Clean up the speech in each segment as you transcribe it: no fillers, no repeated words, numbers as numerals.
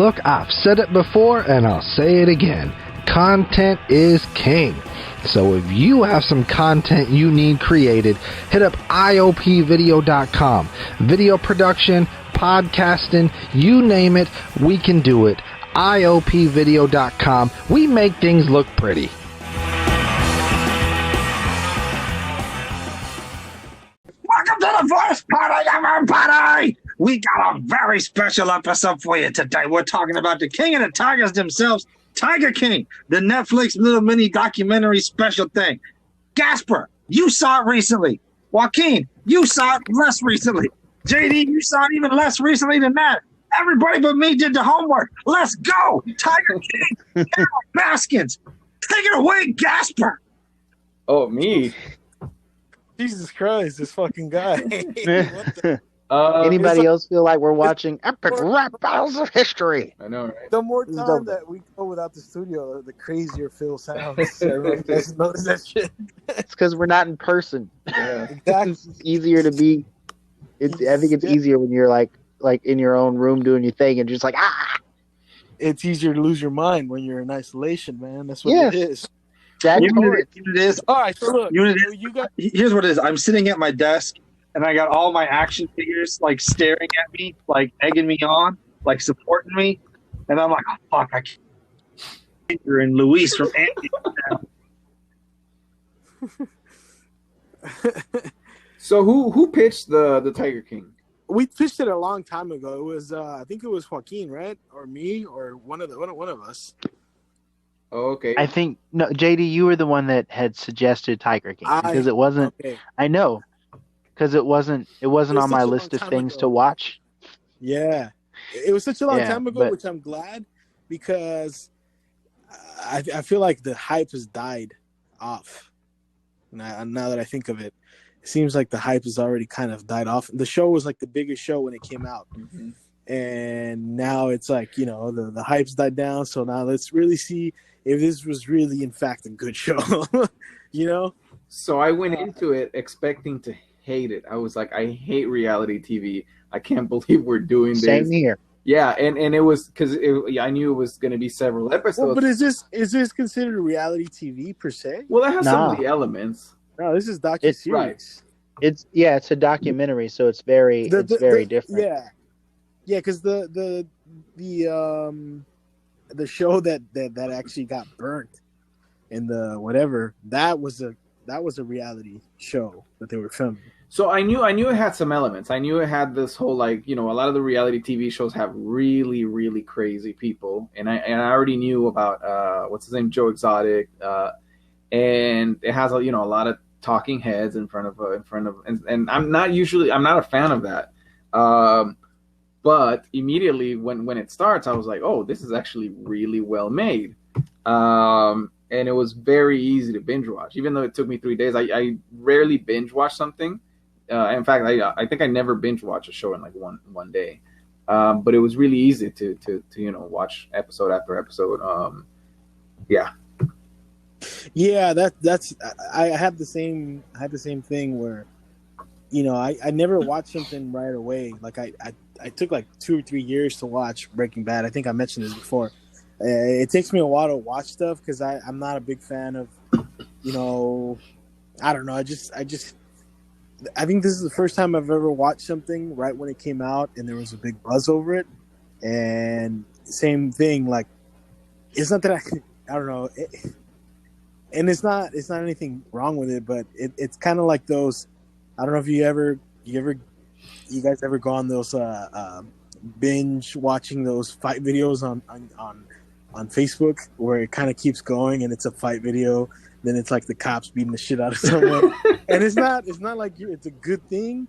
look, I've said it before and I'll say it again. Content is king. So if you have some content you need created, hit up iopvideo.com. Video production, podcasting, you name it, we can do it. iopvideo.com. We make things look pretty. Welcome to the Voice Party, everybody! We got a very special episode for you today. We're talking about the king of the tigers themselves, Tiger King, the Netflix little mini documentary special thing. Gasper, you saw it recently. Joaquin, you saw it less recently. JD, you saw it even less recently than that. Everybody but me did the homework. Let's go! Tiger King, Carol Baskins. Take it away, Gasper! Oh, me? Jesus Christ, this fucking guy. Anybody else feel like we're watching epic rap battles of history? I know, right? The more time that we go without the studio, the crazier Phil sounds. Everyone doesn't notice that shit. It's because we're not in person. Yeah. Exactly. It's easier to be. I think it's easier when you're like in your own room doing your thing and just like It's easier to lose your mind when you're in isolation, man. That's what it is. You know what it is? All right, so look, here's what it is. I'm sitting at my desk, and I got all my action figures, like, staring at me, like, egging me on, like, supporting me. And I'm like, oh, fuck, I can't. And Luis from Andy. So who pitched the Tiger King? we pitched it a long time ago. It was, I think it was Joaquin, right? Or me, or one of us. Oh, okay. I think no, JD, you were the one that had suggested Tiger King because it wasn't. Okay. I know, because it wasn't on my list of things to watch. Yeah, it was such a long time ago, which I'm glad because I feel like the hype has died off. Now that I think of it, it seems like the hype has already kind of died off. The show was like the biggest show when it came out. Mm-hmm. And now it's like, the hype's died down. So now let's really see if this was really, in fact, a good show, So I went into it expecting to hate it. I was like, I hate reality TV. I can't believe we're doing this. Same here. Yeah, and it was because I knew it was going to be several episodes. Well, but is this considered reality TV per se? Well, it has some of the elements. No, this is docuseries. Right. It's a documentary, so it's very different. Yeah, because the show that actually got burnt in the whatever that was a reality show that they were filming. So I knew it had some elements. I knew it had this whole a lot of the reality TV shows have really, really crazy people, and I already knew about what's his name, Joe Exotic, and it has a lot of talking heads in front of and I'm not a fan of that. But immediately when it starts, I was like, oh, this is actually really well made. And it was very easy to binge watch, even though it took me 3 days. I rarely binge watch something. In fact, I think I never binge watch a show in like one day. But it was really easy to watch episode after episode. Yeah. Yeah, that's I had the same thing where, I never watched something right away. Like I took like 2 or 3 years to watch Breaking Bad. I think I mentioned this before. It takes me a while to watch stuff because I'm not a big fan of, I don't know. I think this is the first time I've ever watched something right when it came out and there was a big buzz over it. And same thing, like, it's not that I don't know. And it's not anything wrong with it, but it's kind of like those, I don't know if you guys ever go on those binge watching those fight videos on Facebook where it kind of keeps going and it's a fight video, then it's like the cops beating the shit out of someone, and it's not like it's a good thing,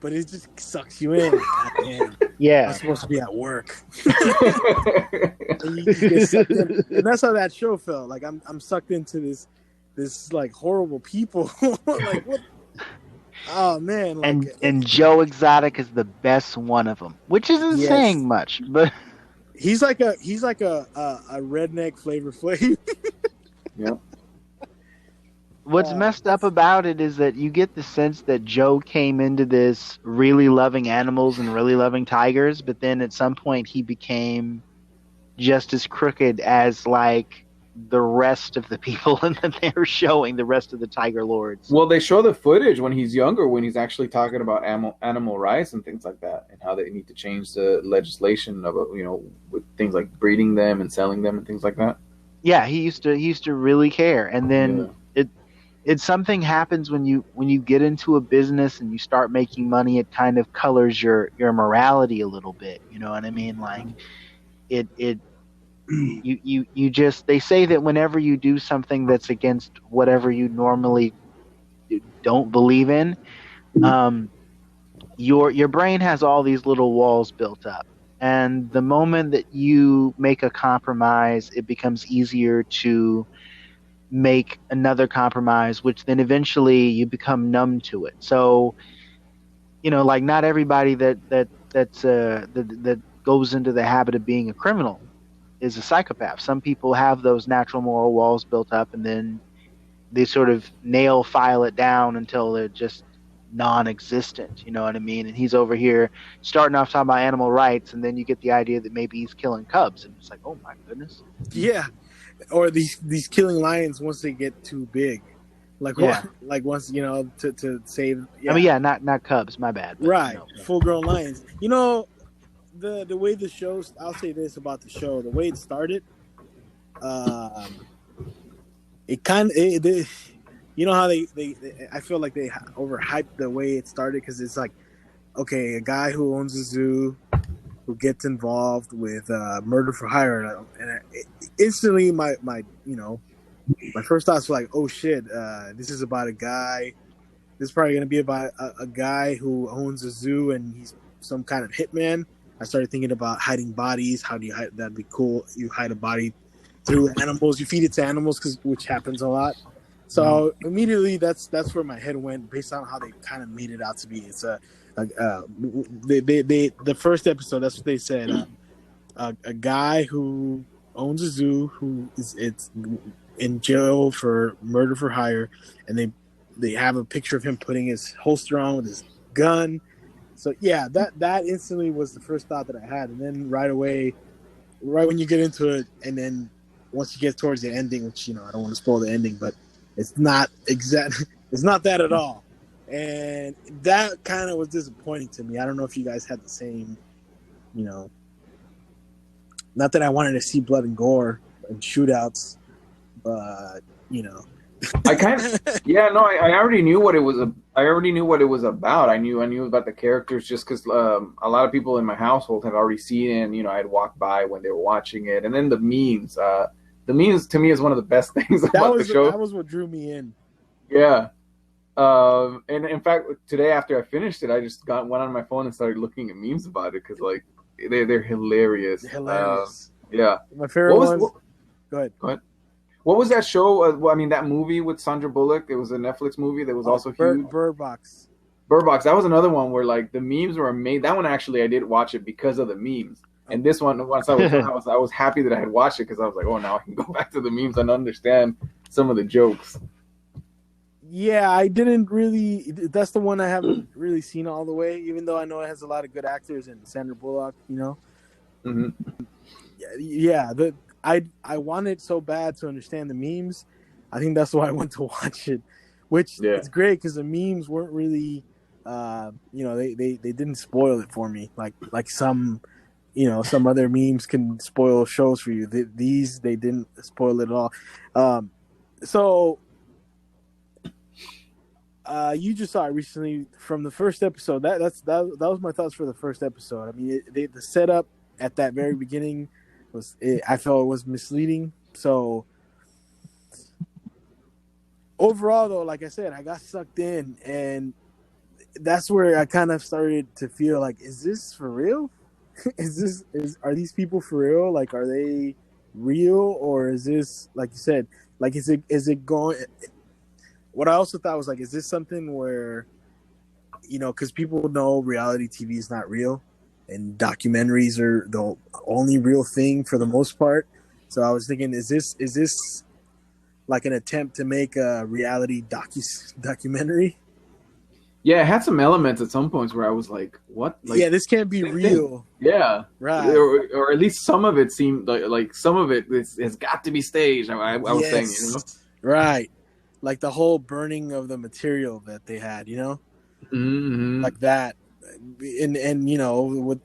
but it just sucks you in. Man, I'm supposed to be at work, and you get sucked in. And that's how that show felt. Like I'm sucked into this like horrible people. Like what? Oh man! Like, and Joe Exotic is the best one of them, which isn't saying much, but he's like a redneck Flavor Flav. Yep. What's messed up about it is that you get the sense that Joe came into this really loving animals and really loving tigers, but then at some point he became just as crooked as like the rest of the people that they're showing, the rest of the Tiger Lords. Well, they show the footage when he's younger, when he's actually talking about animal rights and things like that, and how they need to change the legislation of with things like breeding them and selling them and things like that. Yeah, he used to really care, and then it's something happens when you get into a business and you start making money. It kind of colors your morality a little bit. You know what I mean? Like you just, they say that whenever you do something that's against whatever you normally don't believe in, your brain has all these little walls built up, and the moment that you make a compromise, it becomes easier to make another compromise, which then eventually you become numb to it. So, like not everybody that goes into the habit of being a criminal is a psychopath. Some people have those natural moral walls built up, and then they sort of file it down until they're just non-existent. You know what I mean? And he's over here starting off talking about animal rights, and then you get the idea that maybe he's killing cubs, and it's like, oh my goodness. Yeah. Or these killing lions once they get too big, like once to save. Yeah. I mean, not cubs. My bad. But, right, full-grown lions. The way the show. I'll say this about the show: the way it started, it kind of. How they I feel like they overhyped the way it started, because it's like, okay, a guy who owns a zoo who gets involved with murder for hire, and instantly my first thoughts were like, oh shit, this is about a guy. This is probably going to be about a guy who owns a zoo and he's some kind of hitman. I started thinking about hiding bodies. How do you hide? That'd be cool. You hide a body through animals. You feed it to animals, which happens a lot. So immediately that's where my head went, based on how they kind of made it out to be. It's the first episode, that's what they said. A guy who owns a zoo who is in jail for murder for hire, and they have a picture of him putting his holster on with his gun. So yeah, that instantly was the first thought that I had, and then right away, right when you get into it, and then once you get towards the ending, which I don't want to spoil the ending, but it's not it's not that at all. And that kind of was disappointing to me. I don't know if you guys had the same, not that I wanted to see blood and gore and shootouts, but I kind of, I already knew what it was. I already knew what it was about. I knew about the characters just because a lot of people in my household had already seen it, and I'd walk by when they were watching it. And then the memes. The memes to me is one of the best things about the show. That was what drew me in. Yeah. And in fact, today after I finished it, I just went on my phone and started looking at memes about it, because they're hilarious. They're hilarious. Yeah. My favorite one. Go ahead. What was that show? That movie with Sandra Bullock. It was a Netflix movie that was also huge. Bird Box. Bird Box. That was another one where the memes were amazing. That one actually I did watch it because of the memes. And this one, once I was happy that I had watched it, because I was like, oh, now I can go back to the memes and understand some of the jokes. Yeah, I didn't really. That's the one I haven't really seen all the way, even though I know it has a lot of good actors and Sandra Bullock. Mm-hmm. Yeah. I wanted so bad to understand the memes. I think that's why I went to watch it, which is great, because the memes weren't really, they didn't spoil it for me like some. Some other memes can spoil shows for you. These, they didn't spoil it at all. So you just saw it recently from the first episode. That was my thoughts for the first episode. I mean, the setup at that very beginning I felt it was misleading. So overall, though, like I said, I got sucked in, and that's where I kind of started to feel like, is this for real? Are these people for real? Like, are they real, or is this, like you said, like is it going? What I also thought was like, is this something where, because people know reality TV is not real, and documentaries are the only real thing for the most part. So I was thinking, is this like an attempt to make a reality documentary? Yeah, it had some elements at some points where I was like, "What? Like, Yeah, this can't be real. yeah, Right. or at least some of it seemed like some of it has got to be staged." I was saying, you know, Right. Like the whole burning of the material that they had, mm-hmm. like that, and with,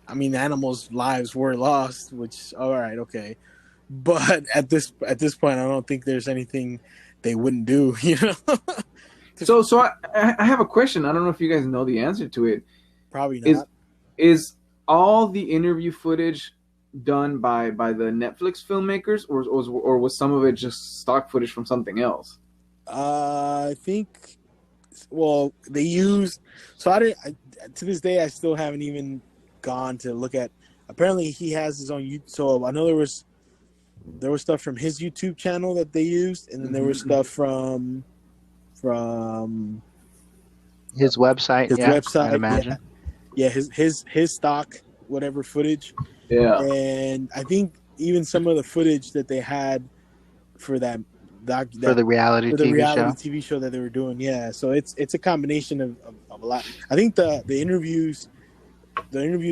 I mean, animals' lives were lost, which all right, okay, but at this point, I don't think there's anything they wouldn't do, So I have a question. I don't know if you guys know the answer to it. Probably Is not. is all the interview footage done by the Netflix filmmakers, or was some of it just stock footage from something else? I think. Well, they used. So to this day, I still haven't even gone to look at. Apparently, he has his own YouTube. So I know there was stuff from his YouTube channel that they used, and then there was stuff from His website, his yeah, website. I'd imagine. Yeah, his stock whatever footage, Yeah. and I think even some of the footage that they had for that For the reality TV show that they were doing. Yeah, so it's a combination of a lot. I think the interviews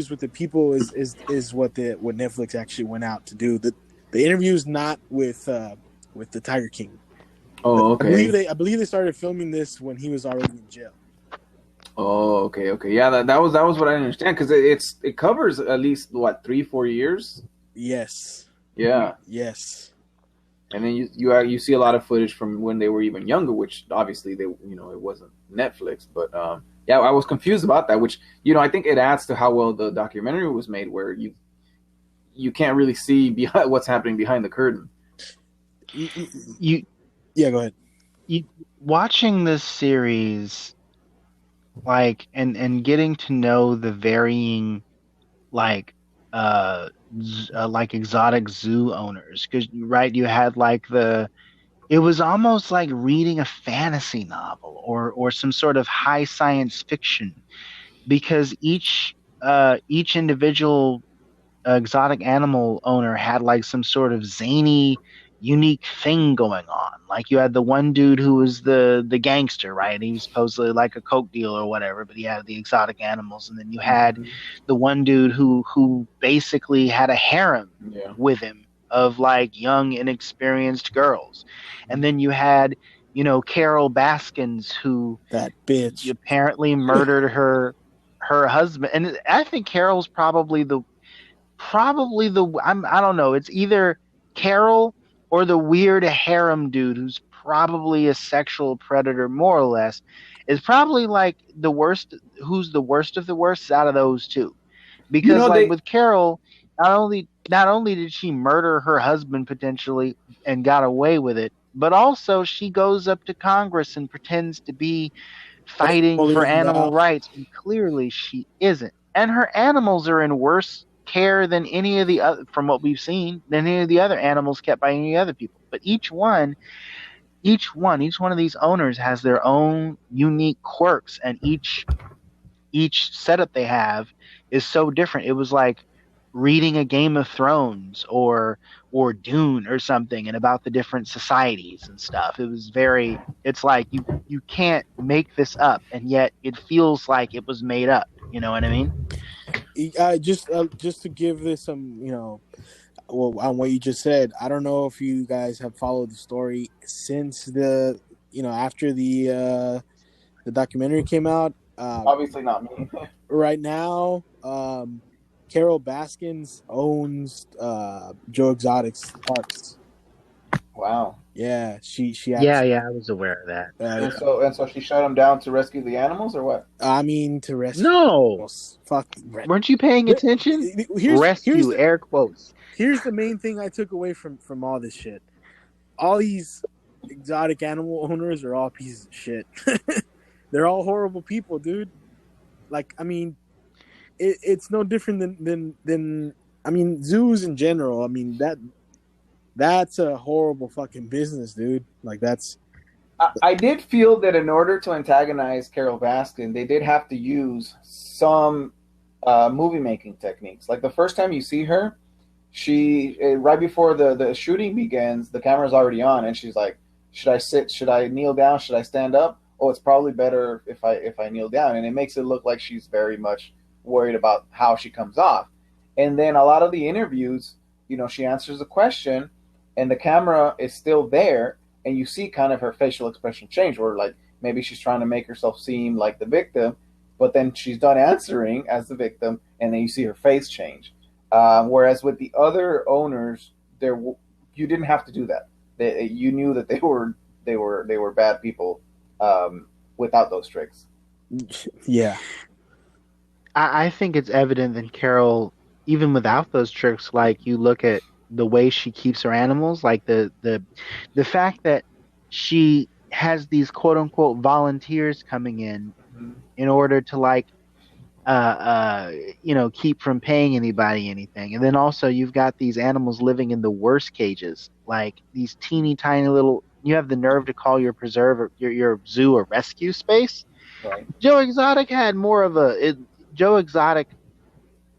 with the people is what Netflix actually went out to do. The interviews not with the Tiger King. Oh, okay. I believe they started filming this when he was already in jail. Oh, okay. Yeah, that was what I understand, because it covers at least what 3-4 years. Yes. Yeah. Yes. And then you see a lot of footage from when they were even younger, which obviously it wasn't Netflix, but yeah, I was confused about that, which I think it adds to how well the documentary was made, where you can't really see behind what's happening behind the curtain. Yeah, go ahead. Watching this series, like, and getting to know the varying, like exotic zoo owners, because right, you had like it was almost like reading a fantasy novel or some sort of high science fiction, because each individual exotic animal owner had like some sort of zany, unique thing going on. Like you had the one dude who was the gangster, right? He was supposedly like a coke dealer or whatever, but he had the exotic animals. And then you had the one dude who basically had a harem with him of like young, inexperienced girls. And then you had, Carol Baskins, who that bitch apparently murdered her husband. And I think Carol's probably the I don't know, it's either Carol or the weird harem dude who's probably a sexual predator, more or less, is probably like the worst. Who's the worst of the worst out of those two? Because with Carol, not only did she murder her husband potentially and got away with it, but also she goes up to Congress and pretends to be fighting for animal rights, and clearly she isn't. And her animals are in worse care than any of the other, from what we've seen, than any of the other animals kept by any other people. But each one of these owners has their own unique quirks, and each setup they have is so different. It was like reading a Game of Thrones or Dune or something, and about the different societies and stuff. It's like you can't make this up, and yet it feels like it was made up. You know what I mean? Just to give this some, on what you just said, I don't know if you guys have followed the story since after the documentary came out. Obviously not me. Right now, Carol Baskins owns Joe Exotic's parks. Wow. Yeah, she actually, I was aware of that. And so she shut him down to rescue the animals, or what? I mean, to rescue. No, animals. Fuck. Weren't you paying attention? Rescue, air quotes. Here's the main thing I took away from all this shit. All these exotic animal owners are all pieces of shit. They're all horrible people, dude. Like, I mean, it's no different than I mean, zoos in general. I mean, that's a horrible fucking business, dude. Like, that's. I did feel that in order to antagonize Carol Baskin, they did have to use some movie making techniques. Like the first time you see her, she right before the shooting begins, the camera's already on, and she's like, "Should I sit? Should I kneel down? Should I stand up?" oh, it's probably better if I kneel down, and it makes it look like she's very much worried about how she comes off. And then a lot of the interviews, she answers a question, and the camera is still there, and you see kind of her facial expression change, or like maybe she's trying to make herself seem like the victim, but then she's done answering as the victim, and then you see her face change. Whereas with the other owners, you didn't have to do that. You knew that they were bad people without those tricks. Yeah. I think it's evident that Carol, even without those tricks, like you look at the way she keeps her animals, like the fact that she has these quote unquote volunteers coming in order to like keep from paying anybody anything. And then also you've got these animals living in the worst cages, like these teeny tiny little, you have the nerve to call your preserve or your zoo a rescue space. Right. Joe Exotic had more of Joe Exotic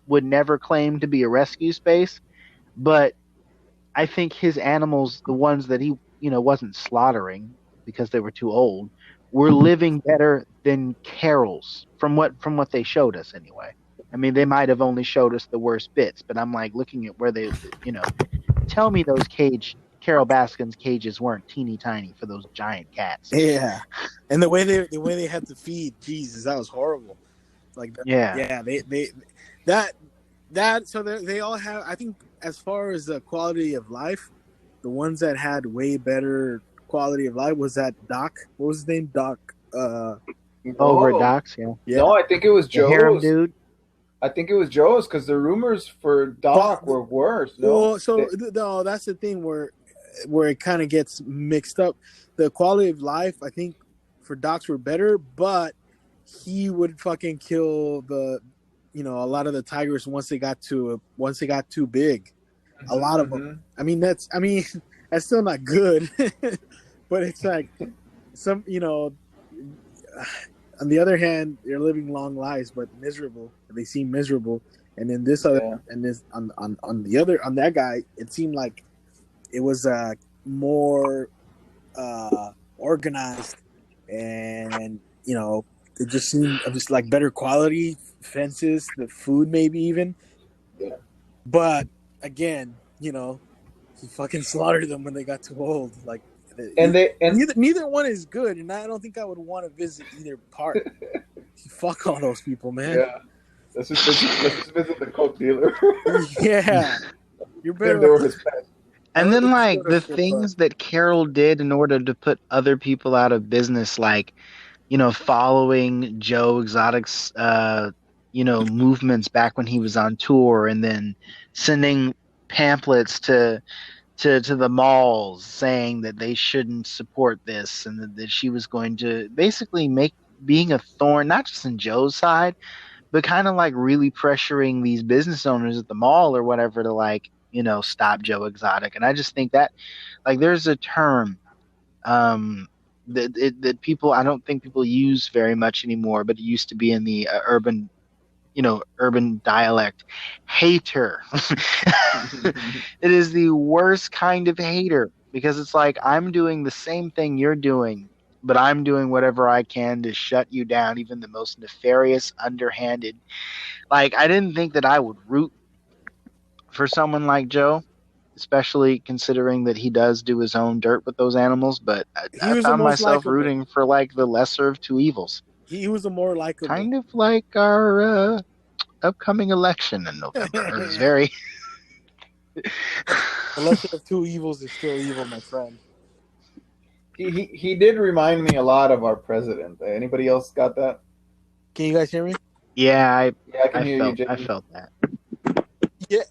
would never claim to be a rescue space, but I think his animals, the ones that he, wasn't slaughtering because they were too old, were living better than Carol's from what they showed us anyway. I mean, they might have only showed us the worst bits, but I'm like looking at where they, tell me those Carol Baskin's cages weren't teeny tiny for those giant cats. Yeah, and the way they had to feed, Jesus, that was horrible. Like, so they all have. I think as far as the quality of life, the ones that had way better quality of life was that Doc. What was his name? Doc. Over at Doc's, yeah. No, I think it was Joe's. The harem dude. I think it was Joe's because the rumors for Doc were worse. No, no, that's the thing where it kind of gets mixed up. The quality of life, I think, for Doc's were better, but he would fucking kill a lot of the tigers once they got too big. A lot of them. I mean, that's still not good, but it's like some, on the other hand, they're living long lives, but miserable. They seem miserable. And then this other, and this on that guy, it seemed like it was more organized, and it just seemed just like better quality fences, the food maybe even. Yeah. But again, he fucking slaughtered them when they got too old. Like, neither one is good, and I don't think I would want to visit either part. Fuck all those people, man. Yeah. Let's just visit the coke dealer. Yeah. You're better. And then, like, the things that Carol did in order to put other people out of business, like, following Joe Exotic's, movements back when he was on tour, and then sending pamphlets to the malls saying that they shouldn't support this, and that she was going to basically make being a thorn, not just in Joe's side, but kind of like really pressuring these business owners at the mall or whatever to like, stop Joe Exotic. And I just think that like there's a term that people, I don't think people use very much anymore, but it used to be in the urban dialect, hater. It is the worst kind of hater, because it's like, I'm doing the same thing you're doing, but I'm doing whatever I can to shut you down, even the most nefarious, underhanded. Like, I didn't think that I would root for someone like Joe, especially considering that he does do his own dirt with those animals, but I found myself rooting for like the lesser of two evils. He was a more likable. Kind of like our upcoming election in November. It was very... The lesser of two evils is still evil, my friend. He did remind me a lot of our president. Anybody else got that? Can you guys hear me? Yeah, I can hear you, JD. I felt that. Yeah,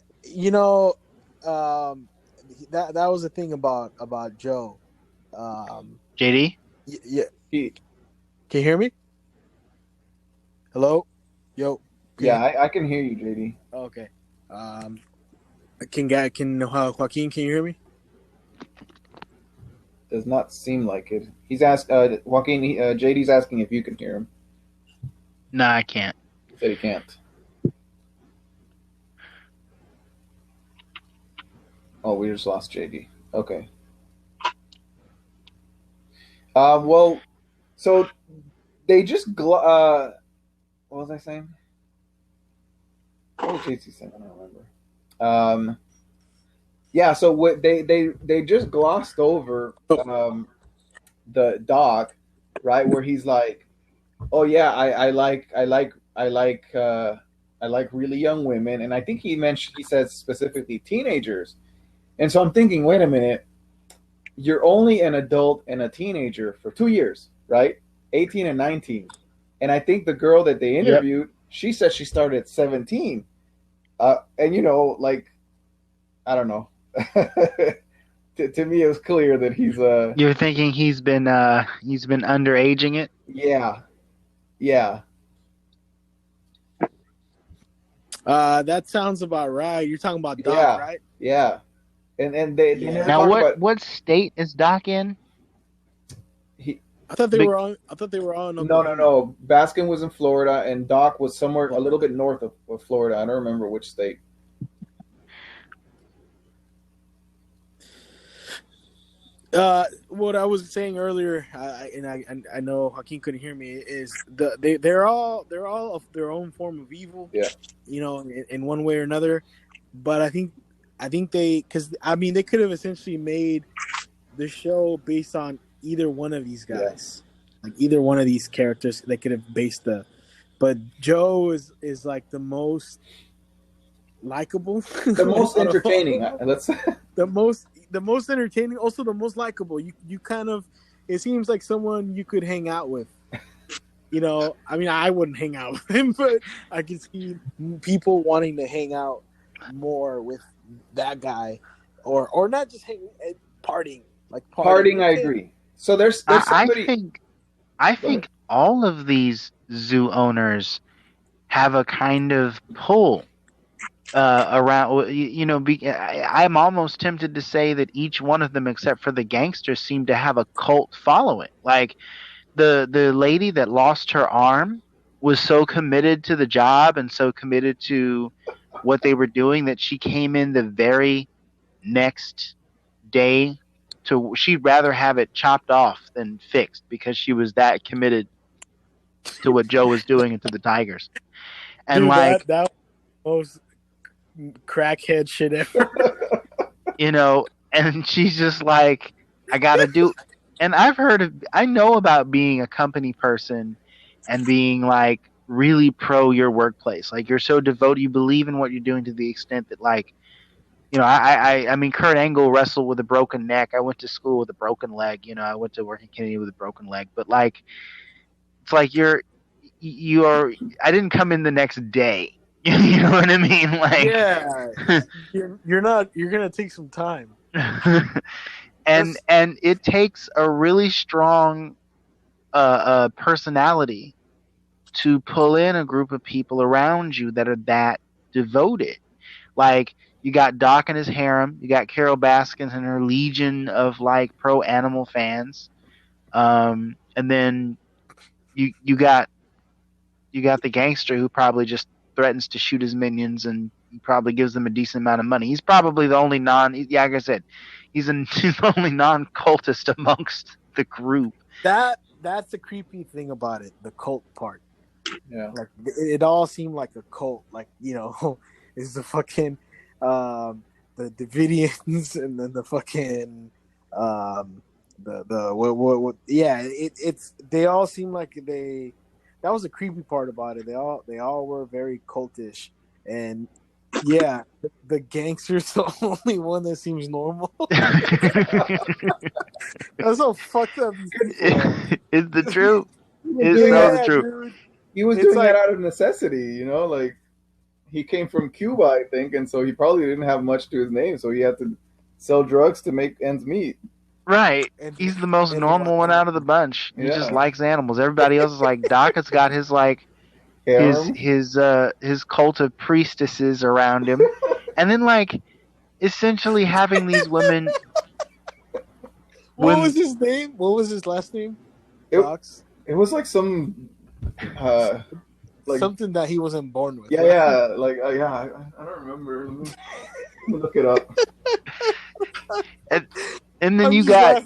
that was the thing about Joe. JD? Yeah. Can you hear me? Hello? Yo. Yeah, I can hear you, JD. Okay. Joaquin, can you hear me? Does not seem like it. He's asked Joaquin. JD's asking if you can hear him. No, I can't. He said he can't. Oh, we just lost JD. Okay. Well, so they just what was I saying? What was JC saying? I don't remember. Yeah, so what they just glossed over the doc, right, where he's like, oh yeah, I like really young women, and I think he says specifically teenagers, and so I'm thinking, wait a minute, you're only an adult and a teenager for 2 years, right? 18 and 19, and I think the girl that they interviewed, she said she started at 17, and like, I don't know. To me, it was clear that he's You're thinking he's been underaging it? Yeah. That sounds about right. You're talking about Doc, right? Yeah. And they never Now, talk about what state is Doc in? I thought they were on. No. Baskin was in Florida, and Doc was somewhere a little bit north of Florida. I don't remember which state. What I was saying earlier, and I know Joaquin couldn't hear me, is they're all of their own form of evil. Yeah. In one way or another. But I think they could have essentially made the show based on either one of these guys, like either one of these characters. They could have based but Joe is like the most likable, the most entertaining. The most entertaining, also the most likable. You kind of, it seems like someone you could hang out with. I wouldn't hang out with him, but I can see people wanting to hang out more with that guy, or not just partying. Partying, I agree. So there's somebody. I think all of these zoo owners have a kind of pull around. I'm almost tempted to say that each one of them, except for the gangsters, seem to have a cult following. Like the lady that lost her arm was so committed to the job and so committed to what they were doing that she came in the very next day she'd rather have it chopped off than fixed because she was that committed to what Joe was doing and to the tigers. And dude, that was crackhead shit ever. And she's just like, I gotta do. And I know about being a company person and being like really pro your workplace. Like, you're so devoted, you believe in what you're doing to the extent that, like, I mean, Kurt Angle wrestled with a broken neck. I went to school with a broken leg. I went to work in Kennedy with a broken leg. But like, it's like you are. I didn't come in the next day. You know what I mean? Like, yeah, you're not. You're gonna take some time. and it takes a really strong personality to pull in a group of people around you that are that devoted. Like, you got Doc and his harem, you got Carol Baskins and her legion of like pro animal fans, and then you got the gangster who probably just threatens to shoot his minions, and he probably gives them a decent amount of money. He's probably the only like I said, he's the only non-cultist amongst the group. That's the creepy thing about it, the cult part. Yeah, like it all seemed like a cult. Like, is the fucking the Davidians, and then the fucking it's they all seem like that was a creepy part about it. They all were very cultish, and yeah, the gangster's the only one that seems normal. That's so fucked up. It's the truth. It's the truth. Dude. He was doing that out of necessity, like he came from Cuba, I think, and so he probably didn't have much to his name, so he had to sell drugs to make ends meet. Right. He's the most normal one out of the bunch. He just likes animals. Everybody else is like, Doc has got his like his cult of priestesses around him. And then like essentially having these women. What was his name? What was his last name? Docs? It was like some like something that he wasn't born with. Yeah, right? I don't remember. Let me look it up. And then you got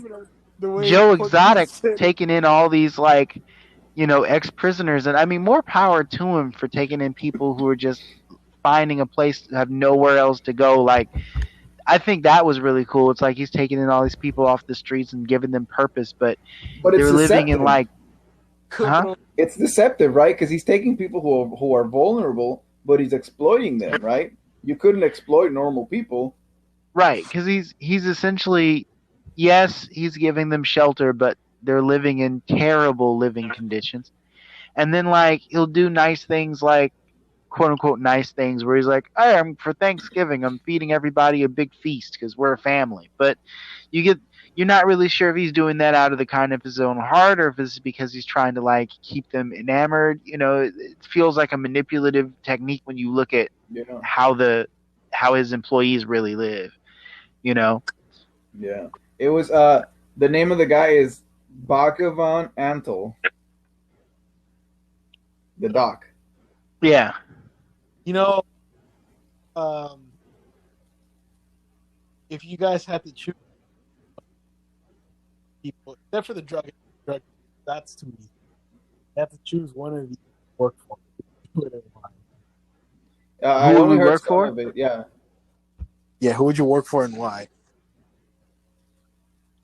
Joe Exotic taking in all these like ex-prisoners, and I mean, more power to him for taking in people who are just finding a place to have nowhere else to go. Like, I think that was really cool. It's like he's taking in all these people off the streets and giving them purpose, but But it's they're living in deceptive. huh? It's deceptive, right? Because he's taking people who are vulnerable, but he's exploiting them, right? You couldn't exploit normal people. Right, because he's essentially, yes, he's giving them shelter, but they're living in terrible living conditions. And then like he'll do nice things, like quote unquote nice things, where he's like, "Hey, for Thanksgiving, I'm feeding everybody a big feast because we're a family." But you're not really sure if he's doing that out of the kind of his own heart, or if it's because he's trying to like keep them enamored. It feels like a manipulative technique when you look at Yeah. how his employees really live. Yeah. It was the name of the guy is Bhagavan Antle. The doc. Yeah. If you guys had to choose people, except for the drug, that's to me. You have to choose one of these to work for. I Who would only we heard work some for? of it. Yeah. Yeah, who would you work for and why?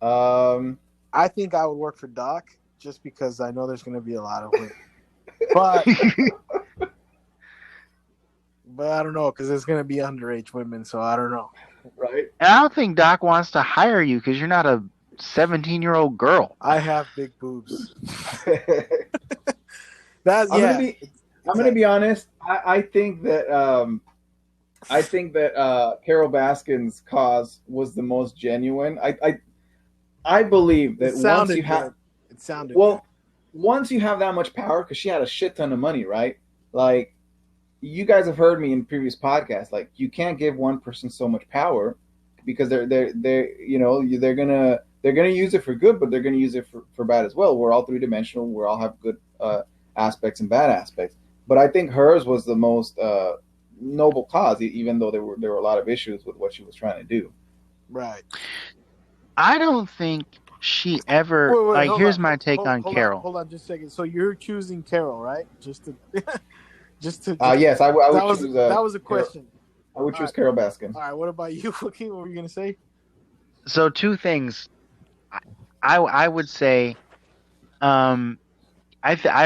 I think I would work for Doc just because I know there's going to be a lot of women. But I don't know, because there's going to be underage women, so I don't know. Right. And I don't think Doc wants to hire you because you're not a 17-year-old girl. I have big boobs. I'm gonna be honest. I think that Carol Baskin's cause was the most genuine. I believe that once you have once you have that much power, because she had a shit ton of money, right? Like, you guys have heard me in previous podcasts. Like, you can't give one person so much power because they're gonna use it for good, but they're gonna use it for bad as well. We're all three dimensional. We all have good aspects and bad aspects. But I think hers was the most noble cause, even though there were a lot of issues with what she was trying to do. Right. I don't think she ever. Wait, here's my take on Carol. Hold on, just a second. So you're choosing Carol, right? Just to. Yes, I would choose. That was a question. I would choose Carol Baskin. All right. What about you, Joaquin? What were you gonna say? So two things. I would say, I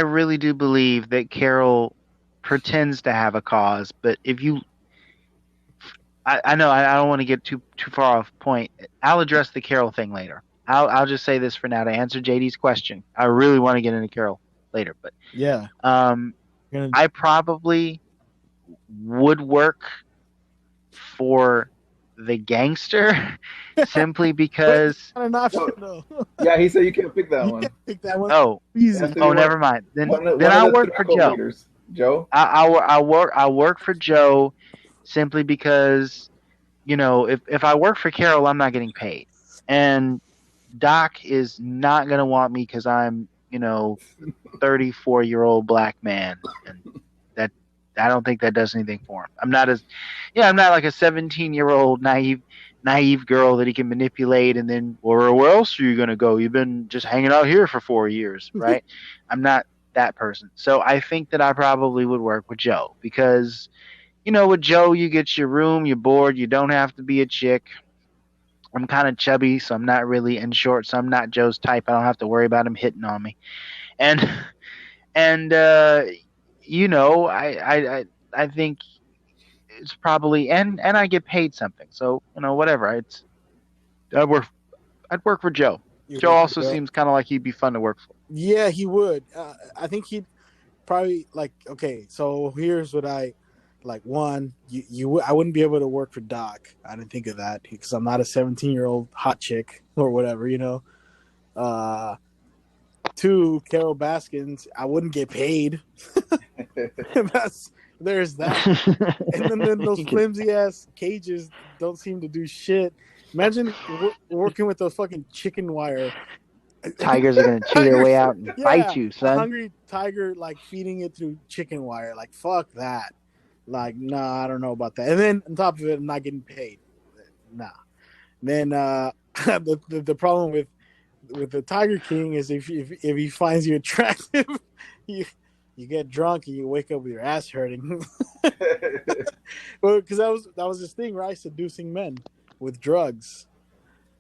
really do believe that Carol pretends to have a cause, but if you, I know I don't want to get too far off point. I'll address the Carol thing later. I'll just say this for now to answer JD's question. I really want to get into Carol later, but yeah, I probably would work for the gangster simply because. Not an option, though. Yeah, he said you can't pick that one. Pick that one. Oh, easy. Never mind. Then I'll work for Joe. Leaders. Joe, I'll work for Joe simply because, if I work for Carol, I'm not getting paid, and Doc is not gonna want me because I'm 34-year-old black man, and that I don't think that does anything for him. I'm not like a 17-year-old naive girl that he can manipulate and then, or where else are you gonna go? You've been just hanging out here for 4 years, right? I'm not that person. So I think that I probably would work with Joe because, with Joe, you get your room, you're bored, you don't have to be a chick. I'm kind of chubby, so I'm not really in short, so I'm not Joe's type. I don't have to worry about him hitting on me. And I think it's probably, and I get paid something. So, whatever. I'd work for Joe. Joe also seems kind of like he'd be fun to work for. Yeah, he would. I think he'd probably okay, so here's what I like. One, I wouldn't be able to work for Doc. I didn't think of that because I'm not a 17-year-old hot chick or whatever, Two, Carol Baskins, I wouldn't get paid. There's that. And then those flimsy ass cages don't seem to do shit. Imagine working with those fucking chicken wire. Tigers are gonna chew their way out and bite you, son. A hungry tiger, feeding it through chicken wire. Fuck that. Nah, I don't know about that. And then on top of it, I'm not getting paid. Nah. Then the problem with with the Tiger King is if he finds you attractive, you get drunk and you wake up with your ass hurting. Well, because that was his thing, right? Seducing men with drugs.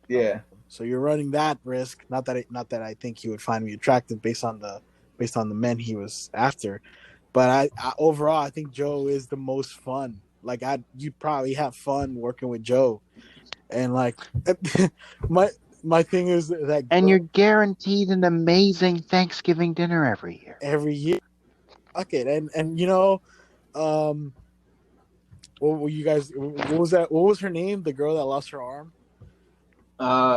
Yeah. So you're running that risk. Not that I think he would find me attractive based on the men he was after, but I overall I think Joe is the most fun. Like you'd probably have fun working with Joe, and like my thing is that And you're guaranteed an amazing Thanksgiving dinner every year. every year. Fuck it, and what were you guys? What was that? What was her name? The girl that lost her arm.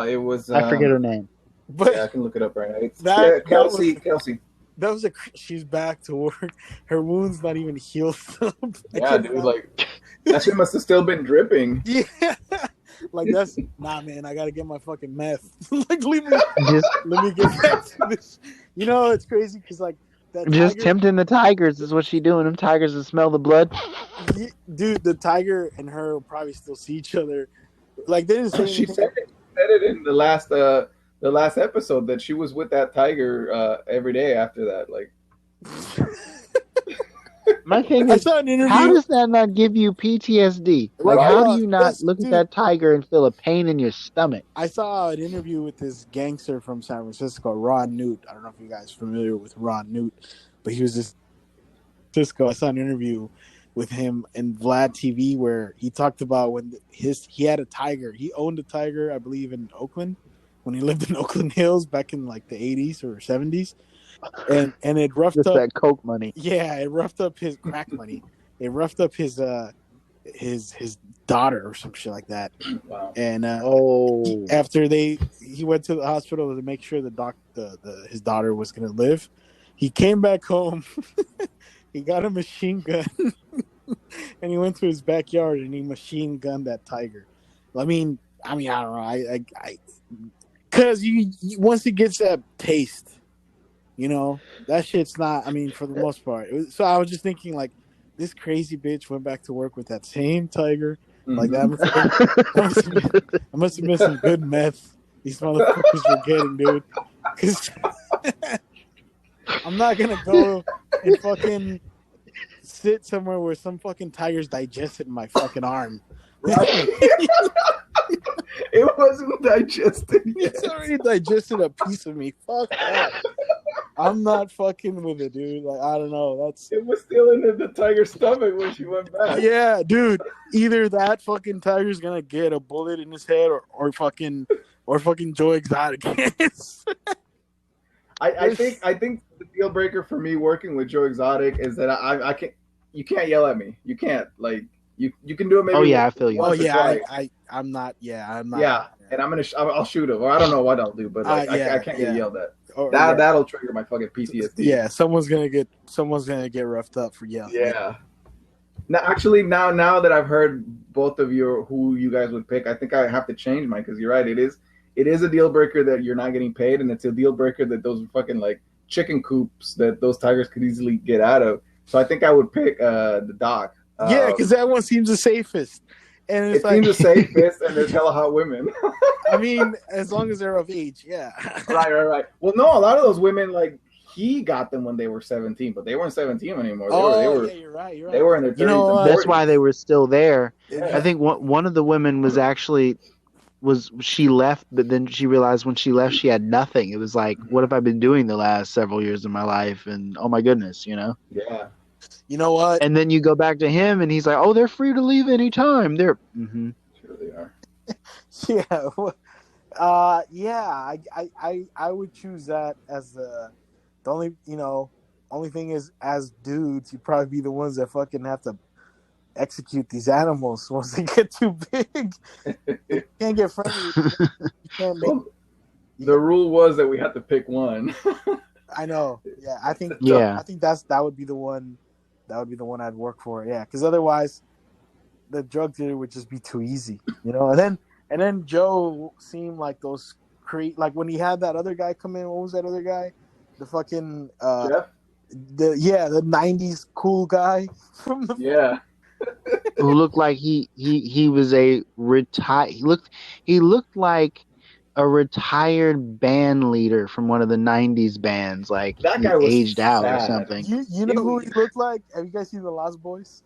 It was. I forget her name. But Yeah, I can look it up right now. It's Kelsey. Kelsey. That was she's back to work. Her wound's not even healed. Yeah, dude. Like that shit must have still been dripping. Yeah. Like that's man. I gotta get my fucking meth. Like let me get back to this. You know it's crazy because like that just tiger, tempting the tigers is what she doing. Them tigers that smell the blood. Dude, the tiger and her will probably still see each other. Like they didn't say She said it in the last episode that she was with that tiger every day after that. Like my thing I is, saw an interview. how does that not give you PTSD? Like, how do you not look at that tiger and feel a pain in your stomach? I saw an interview with this gangster from San Francisco, Ron Newt. I don't know if you guys are familiar with Ron Newt, but he was this Cisco. I saw an interview with him in Vlad TV where he talked about when he had a tiger. He owned a tiger, I believe, in Oakland when he lived in Oakland Hills back in like the 80s or 70s. And it roughed just up that coke money. Yeah, it roughed up his crack money. It roughed up his daughter or some shit like that. Wow. And after he went to the hospital to make sure his daughter was gonna live, he came back home. He got a machine gun and he went to his backyard and he machine gunned that tiger. I mean, I don't know. Because you once it gets that taste. You know, that shit's not, I mean, for the most part. So I was just thinking, like, this crazy bitch went back to work with that same tiger. Mm-hmm. Like, that must have been some good meth these motherfuckers were getting, dude. Because I'm not going to go and fucking sit somewhere where some fucking tiger's digested my fucking arm. It wasn't digested yet. It's already digested a piece of me. Fuck that. I'm not fucking with it, dude. Like, I don't know. It was still in the tiger's stomach when she went back. Yeah, dude. Either that fucking tiger's gonna get a bullet in his head or fucking Joe Exotic. I think the deal breaker for me working with Joe Exotic is that I can't. You can't yell at me. You can't like. You can do it maybe. Oh yeah, I feel you. Oh yeah, I'm not. Yeah, I'm not. Yeah, and I'll shoot him, or I don't know what I'll do, but like, I can't get yelled at. That'll trigger my fucking PTSD. Yeah, someone's gonna get roughed up for yelling. Yeah. Now, actually, now that I've heard both of you who you guys would pick, I think I have to change mine because you're right. It is a deal breaker that you're not getting paid, and it's a deal breaker that those fucking like chicken coops that those tigers could easily get out of. So I think I would pick the doc. Yeah, because that one seems the safest. And it seems the safest, and there's hella hot women. I mean, as long as they're of age, yeah. Right. Well, no, a lot of those women, like, he got them when they were 17, but they weren't 17 anymore. Yeah, you're right. They were in their 30s. You know, that's why they were still there. Yeah. I think one of the women she left, but then she realized when she left, she had nothing. It was like, what have I been doing the last several years of my life? And oh my goodness, you know? Yeah. You know what? And then you go back to him, and he's like, "Oh, they're free to leave anytime." They're sure they are. Yeah. I would choose that as the only thing is, as dudes, you'd probably be the ones that fucking have to execute these animals once they get too big. You can't get friendly. The rule was that we had to pick one. I know. Yeah, I think that would be the one. That would be the one I'd work for. Yeah, because otherwise, the drug dealer would just be too easy, you know. And then Joe seemed like those like when he had that other guy come in. What was that other guy? The fucking Jeff? the 90s cool guy from the who looked like he was a retired. He looked like a retired band leader from one of the '90s bands, like That he guy was aged out or sad. something. You know who he looked like? Have you guys seen The Lost Boys?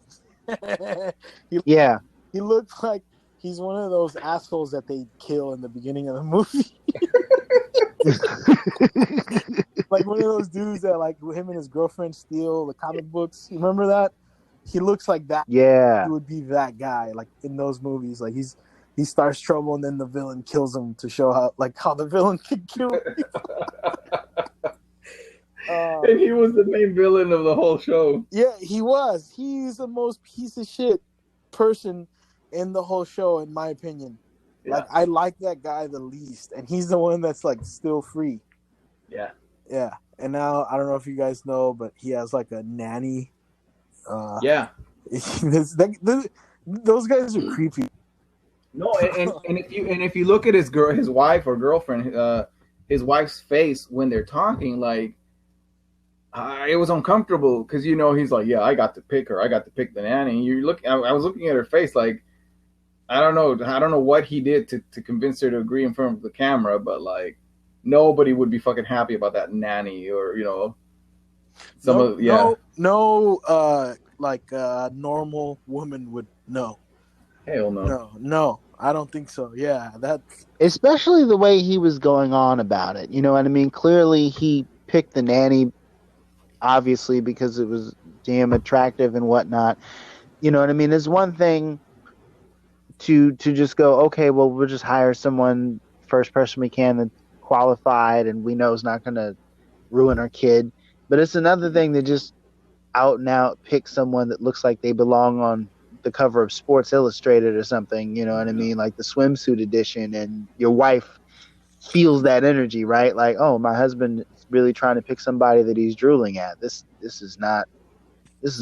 Yeah, He looked like he's one of those assholes that they kill in the beginning of the movie. Like one of those dudes that like him and his girlfriend steal the comic books. You remember that? He looks like that. yeah. He would be that guy, like in those movies. Like he starts trouble and then the villain kills him to show how the villain can kill people. And he was the main villain of the whole show. Yeah, he was. He's the most piece of shit person in the whole show, in my opinion. Yeah. Like I like that guy the least, and he's the one that's like still free. Yeah. Yeah, and now I don't know if you guys know, but he has like a nanny. Yeah. Those guys are creepy. No, and if you look at his wife or girlfriend, his wife's face when they're talking, like it was uncomfortable because he's like, yeah, I got to pick her, I got to pick the nanny. I was looking at her face like, I don't know what he did to convince her to agree in front of the camera, but like nobody would be fucking happy about that nanny or normal woman would no. Hell no. No, I don't think so. Yeah, Especially the way he was going on about it. You know what I mean? Clearly, he picked the nanny, obviously, because it was damn attractive and whatnot. You know what I mean? It's one thing to just go, okay, well, we'll just hire someone, first person we can that's qualified and we know is not going to ruin our kid. But it's another thing to just out and out pick someone that looks like they belong on the cover of Sports Illustrated or something, you know what I mean? Like the swimsuit edition, and your wife feels that energy, right? Like, oh, my husband is really trying to pick somebody that he's drooling at. This is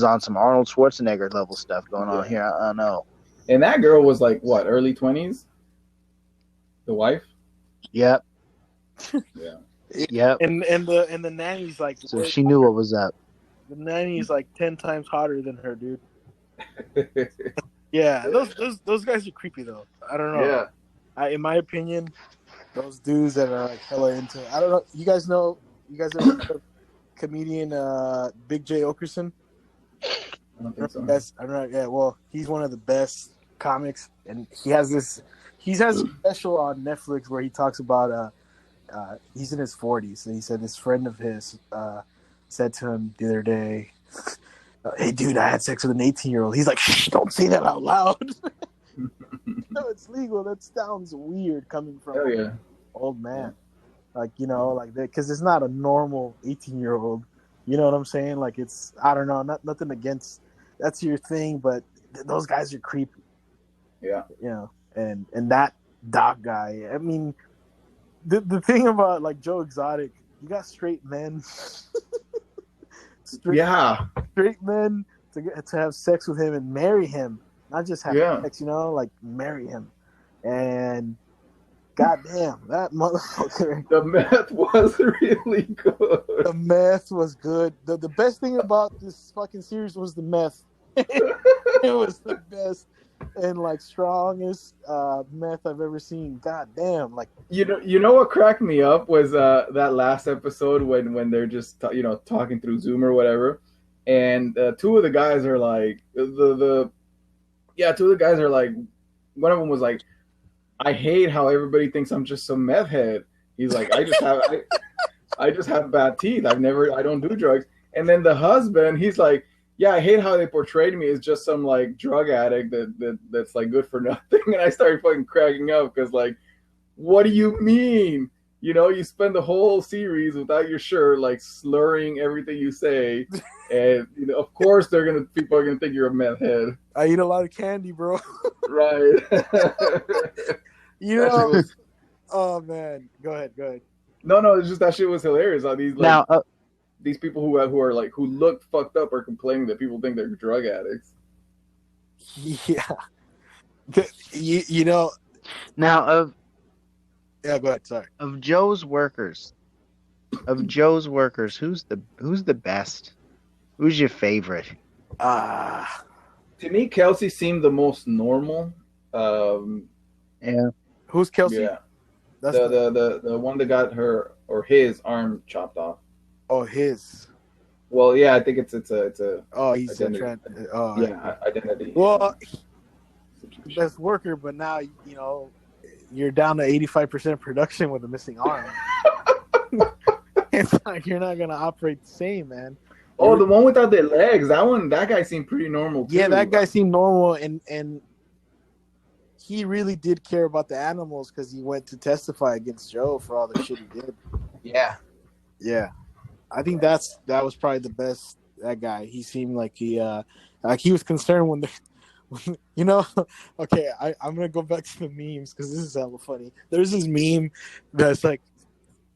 on some Arnold Schwarzenegger level stuff going on here. I don't know. And that girl was like, what, early 20s? The wife? Yep. Yeah. Yep. And the nanny's like, so she knew what was up. The nanny's like 10 times hotter than her, dude. Yeah, those guys are creepy though. I don't know. Yeah. In my opinion, those dudes that are like hella into. I don't know. You guys ever heard of comedian Big J Okerson? I don't think so. I don't know. Yeah, well, he's one of the best comics, and he has a special on Netflix where he talks about he's in his 40s, and he said this friend of his said to him the other day, hey, dude, I had sex with an 18-year-old. He's like, shh, don't say that out loud. No, it's legal. That sounds weird coming from an old man. Like, like that, because it's not a normal 18-year-old. You know what I'm saying? Like, it's, I don't know, nothing against, that's your thing, but those guys are creepy. Yeah. And that Doc guy, I mean, the thing about, like, Joe Exotic, you got straight men. Straight men to have sex with him and marry him, not just have sex, like marry him. And goddamn, that motherfucker. The meth was really good. The meth was good. The best thing about this fucking series was the meth. It was the best and like strongest meth I've ever seen. Goddamn, like you know what cracked me up was that last episode when they're just talking through Zoom or whatever, and two of the guys are like one of them was like, I hate how everybody thinks I'm just some meth head. He's like, I just have bad teeth. I don't do drugs. And then the husband, he's like, yeah, I hate how they portrayed me as just some like drug addict that's like good for nothing. And I started fucking cracking up because like, what do you mean? You spend the whole series without your shirt, like slurring everything you say, and of course people are gonna think you're a meth head. I eat a lot of candy, bro. Right. Oh man, go ahead. No, it's just that shit was hilarious. These like these people who look fucked up are complaining that people think they're drug addicts. Yeah. Now yeah, go ahead. Sorry. Of Joe's workers, who's the best? Who's your favorite? To me, Kelsey seemed the most normal. Yeah. Who's Kelsey? Yeah. That's The one that got her or his arm chopped off. oh his. Well, yeah, I think it's a Oh, he's a identity. oh Yeah, identity. well, the best worker, but now you're down to 85% production with a missing arm. It's like you're not gonna operate the same, man. Oh, the one without the legs. That guy seemed pretty normal too. Yeah, that guy seemed normal, and he really did care about the animals because he went to testify against Joe for all the shit he did. Yeah. Yeah, I think that was probably the best. That guy, he seemed like he was concerned when okay, I'm gonna go back to the memes because this is hella funny. There's this meme that's like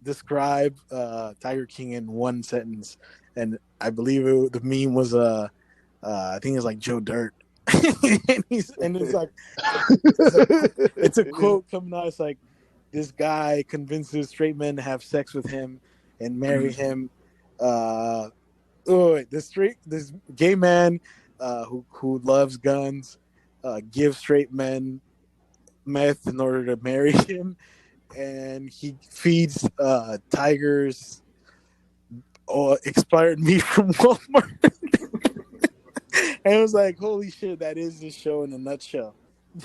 describe Tiger King in one sentence, and I believe the meme was I think it's like Joe Dirt. and it's like it's a quote coming out. It's like, this guy convinces straight men to have sex with him and marry him. This gay man who loves guns gives straight men meth in order to marry him, and he feeds tigers expired meat from Walmart. And it was like, holy shit, that is the show in a nutshell.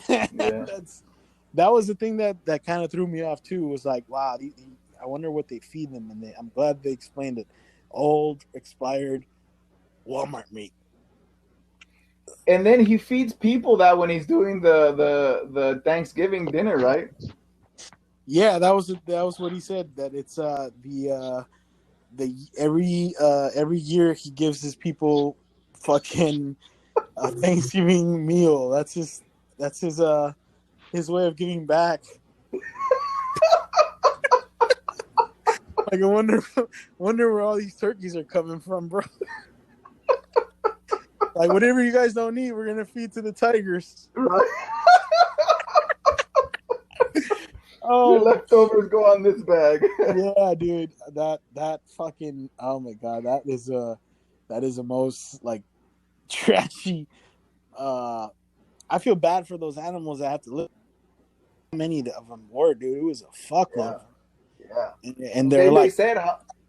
Yeah. That was the thing that kind of threw me off too. Was like, wow, I wonder what they feed them, and I'm glad they explained it. Old, expired Walmart meat. And then he feeds people that when he's doing the Thanksgiving dinner, right? Yeah, that was what he said. That it's every year he gives his people fucking a Thanksgiving meal. That's his way of giving back. Like, I wonder where all these turkeys are coming from, bro. Like, whatever you guys don't need, we're gonna feed to the tigers. Right. Oh, your leftovers go on this bag. Yeah, dude. That fucking, oh my god, that is the most like trashy. I feel bad for those animals that have to live. How many of them were, dude? It was a fuckload. Yeah. And they said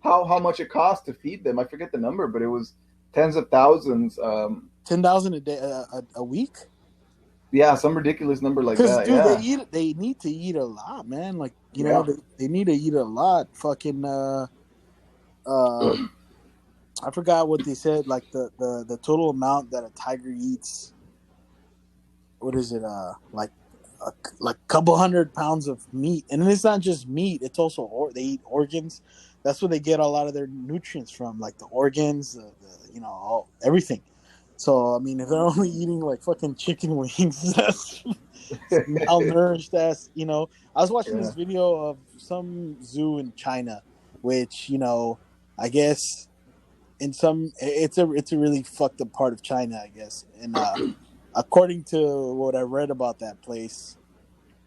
how much it cost to feed them. I forget the number, but it was tens of thousands. 10,000 a day, a week. Yeah, some ridiculous number like that. Dude, yeah. they need to eat a lot, man. Like, you know, they need to eat a lot. Fucking I forgot what they said. Like the total amount that a tiger eats. What is it? Like a couple 100 pounds of meat, and it's not just meat. It's also they eat organs. That's where they get a lot of their nutrients from, like the organs, everything. So I mean, if they're only eating like fucking chicken wings, that's malnourished. That's I was watching this video of some zoo in China, which I guess in some it's a really fucked up part of China, I guess, and according to what I read about that place,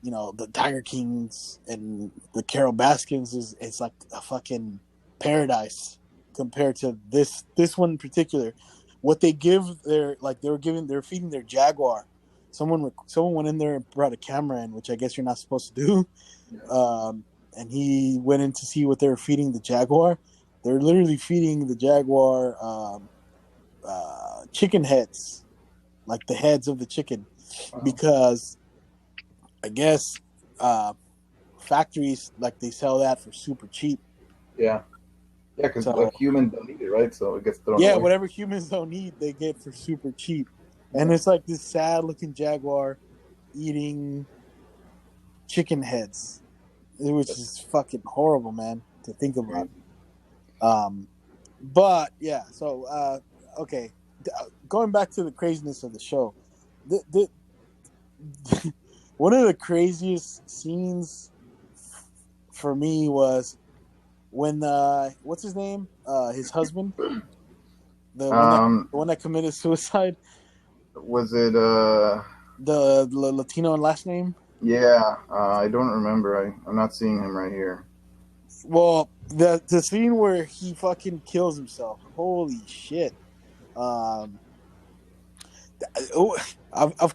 the Tiger Kings and the Carol Baskins it's like a fucking paradise compared to this one in particular. What they give they're feeding their jaguar. Someone went in there and brought a camera in, which I guess you're not supposed to do. And he went in to see what they were feeding the jaguar. They're literally feeding the jaguar chicken heads, like the heads of the chicken, because I guess factories like they sell that for super cheap. Yeah, because humans don't need it, right? So it gets thrown away. Whatever humans don't need, they get for super cheap. And it's like this sad-looking jaguar eating chicken heads, which is fucking horrible, man, to think about. But yeah, so okay, going back to the craziness of the show, one of the craziest scenes for me was when what's his name? His husband, the one that committed suicide. Was it the Latino last name? Yeah, I don't remember. I'm not seeing him right here. Well, the scene where he fucking kills himself. Holy shit! Of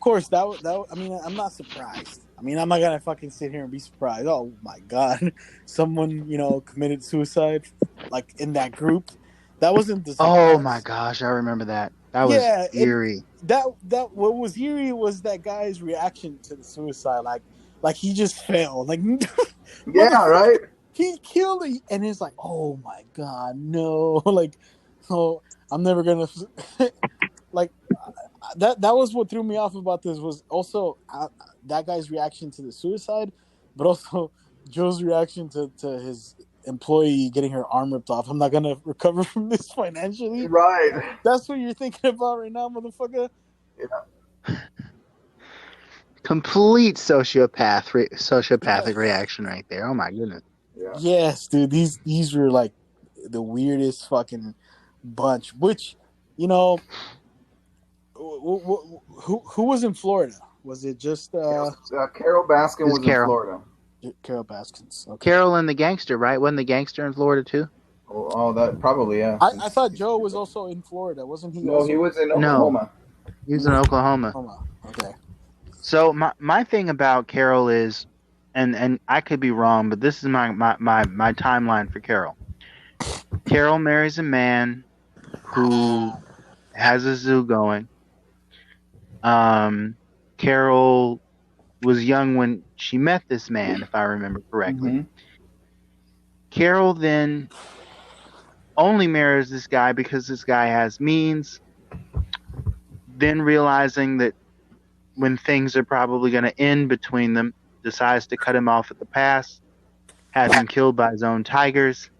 course, that I mean, I'm not surprised. I mean, I'm not gonna fucking sit here and be surprised. Oh my god, someone committed suicide, like in that group. That wasn't the Oh my surprise. gosh, I remember that. That was Yeah, and eerie. that what was eerie was that guy's reaction to the suicide. Like he just fell. Like Yeah, motherfucker, right. he killed it, and he's like, oh my god, no, like, oh, I'm never gonna like that was what threw me off about this was also that guy's reaction to the suicide, but also Joe's reaction to his employee getting her arm ripped off. I'm not gonna recover from this financially. Right. That's what you're thinking about right now, motherfucker. Complete sociopathic reaction right there. Oh my goodness. Yeah. Yes, dude. These were like the weirdest fucking bunch. Which, who was in Florida? Was it just Carol Baskin This is was in Carol. Florida. Carol Baskins? Okay. Carol and the gangster, right? Wasn't the gangster in Florida too? Oh, that probably, yeah. I thought Joe was also in Florida, wasn't he? No, also he was in No. Oklahoma. He was in Oklahoma. Okay. So my thing about Carol is, and I could be wrong, but this is my timeline for Carol. Carol marries a man who has a zoo going. Carol was young when she met this man, if I remember correctly. Mhm. Carol then only marries this guy because this guy has means. Then realizing that when things are probably going to end between them, decides to cut him off at the pass, have him killed by his own tigers,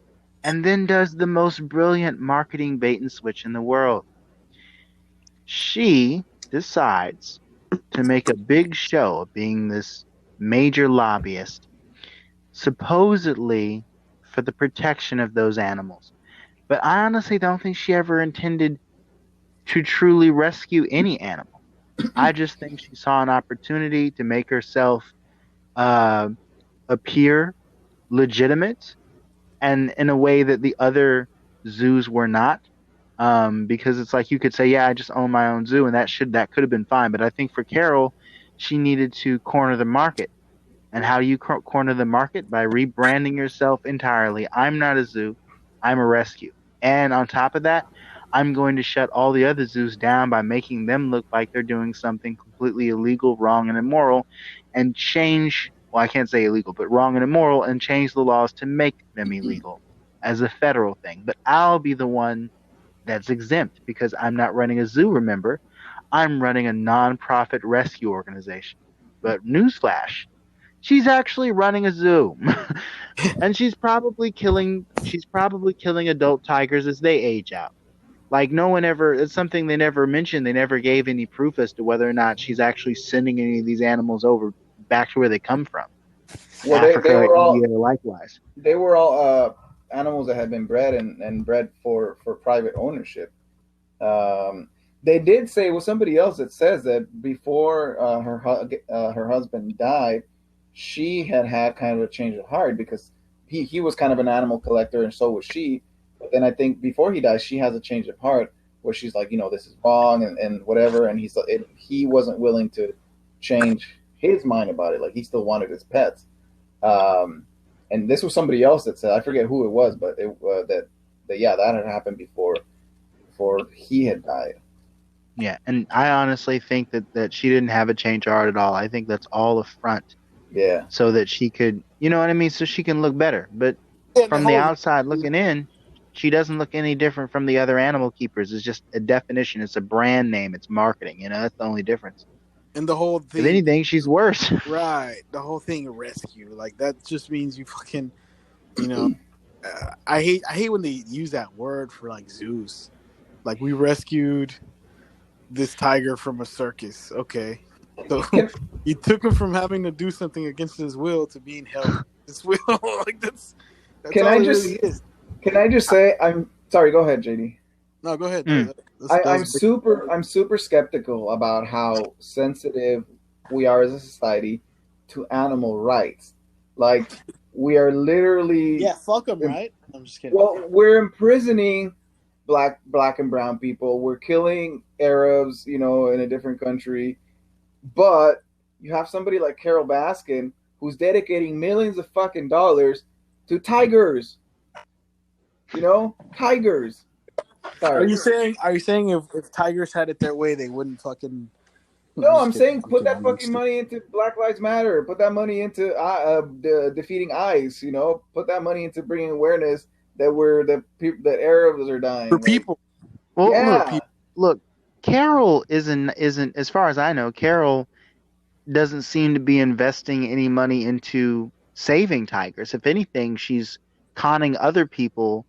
and then does the most brilliant marketing bait and switch in the world. She decides to make a big show of being this major lobbyist, supposedly for the protection of those animals. But I honestly don't think she ever intended to truly rescue any animal. I just think she saw an opportunity to make herself appear legitimate, and in a way that the other zoos were not. Because it's like you could say, yeah, I just own my own zoo, and that could have been fine. But I think for Carol, she needed to corner the market. And how do you corner the market? By rebranding yourself entirely. I'm not a zoo. I'm a rescue. And on top of that, I'm going to shut all the other zoos down by making them look like they're doing something completely illegal, wrong, and immoral, and change, well, I can't say illegal, but wrong and immoral, and change the laws to make them illegal as a federal thing. But I'll be the one that's exempt because I'm not running a zoo, remember? I'm running a non-profit rescue organization. But newsflash, she's actually running a zoo. And she's probably killing adult tigers as they age out. Like it's something they never mentioned. They never gave any proof as to whether or not she's actually sending any of these animals over back to where they come from. Well, Africa, they were all India, likewise. they were all animals that had been bred and bred for private ownership. They did say, well, somebody else that says that before her husband died, she had kind of a change of heart because he was kind of an animal collector and so was she. But then I think before he dies, she has a change of heart where she's like, this is wrong and whatever. And he wasn't willing to change his mind about it. Like he still wanted his pets. And this was somebody else that said, I forget who it was, but that had happened before he had died. Yeah, and I honestly think that she didn't have a change of heart at all. I think that's all a front. Yeah. So that she could, you know what I mean? So she can look better. But from the outside looking in, she doesn't look any different from the other animal keepers. It's just a definition. It's a brand name. It's marketing. That's the only difference. And the whole thing. If anything, she's worse. Right. The whole thing of rescue. Like, that just means you fucking, I hate when they use that word for, like, zoos. Like, we rescued this tiger from a circus. Okay. So you took him from having to do something against his will to being held his will. Like, that's can all I it just really is. Can I just say I'm sorry, go ahead, JD. No, go ahead. I'm super skeptical about how sensitive we are as a society to animal rights. Like, we are literally fuck them, right? I'm just kidding. Well, we're imprisoning black and brown people. We're killing Arabs, in a different country. But you have somebody like Carol Baskin who's dedicating millions of fucking dollars to tigers. You know, tigers. Sorry. Are you saying if tigers had it their way, they wouldn't fucking? No, I'm saying put that fucking money into Black Lives Matter. Put that money into defeating ICE. You know, put that money into bringing awareness that Arabs are dying. For people. Well, Yeah. look, Carol isn't as far as I know, Carol doesn't seem to be investing any money into saving tigers. If anything, she's conning other people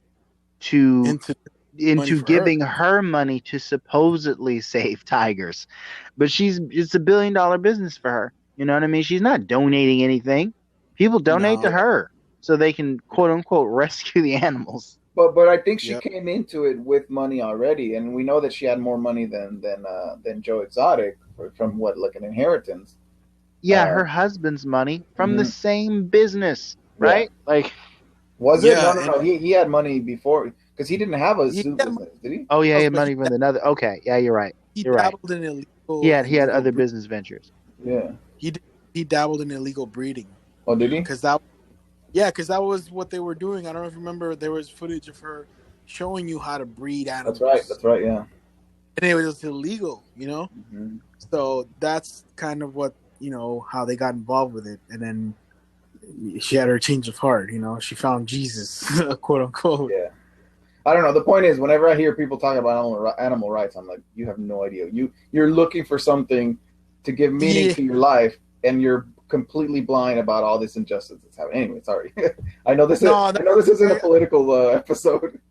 into giving her money to supposedly save tigers. But it's $1 billion business for her. You know what I mean? She's not donating anything. People donate to her so they can quote unquote rescue the animals. But I think she came into it with money already, and we know that she had more money than Joe Exotic from like an inheritance. Yeah, her husband's money from the same business, right? Yeah. Like, was it? No. He had money before because he didn't have a zoo business, did he? Oh yeah, he had money from another. Okay, yeah, you're right. You're right. In illegal. He had other business ventures. Yeah. He dabbled in illegal breeding. Oh, did he? Because that was what they were doing. I don't know if you remember. There was footage of her showing you how to breed animals. That's right. Yeah. And it was illegal, you know. Mm-hmm. So that's kind of what how they got involved with it, and then she had her change of heart. You know, she found Jesus, quote unquote. Yeah. I don't know. The point is, whenever I hear people talk about animal rights, I'm like, you have no idea. You're looking for something to give meaning to your life, and you're completely blind about all this injustice that's happening. Anyway, sorry. I know this isn't a political episode.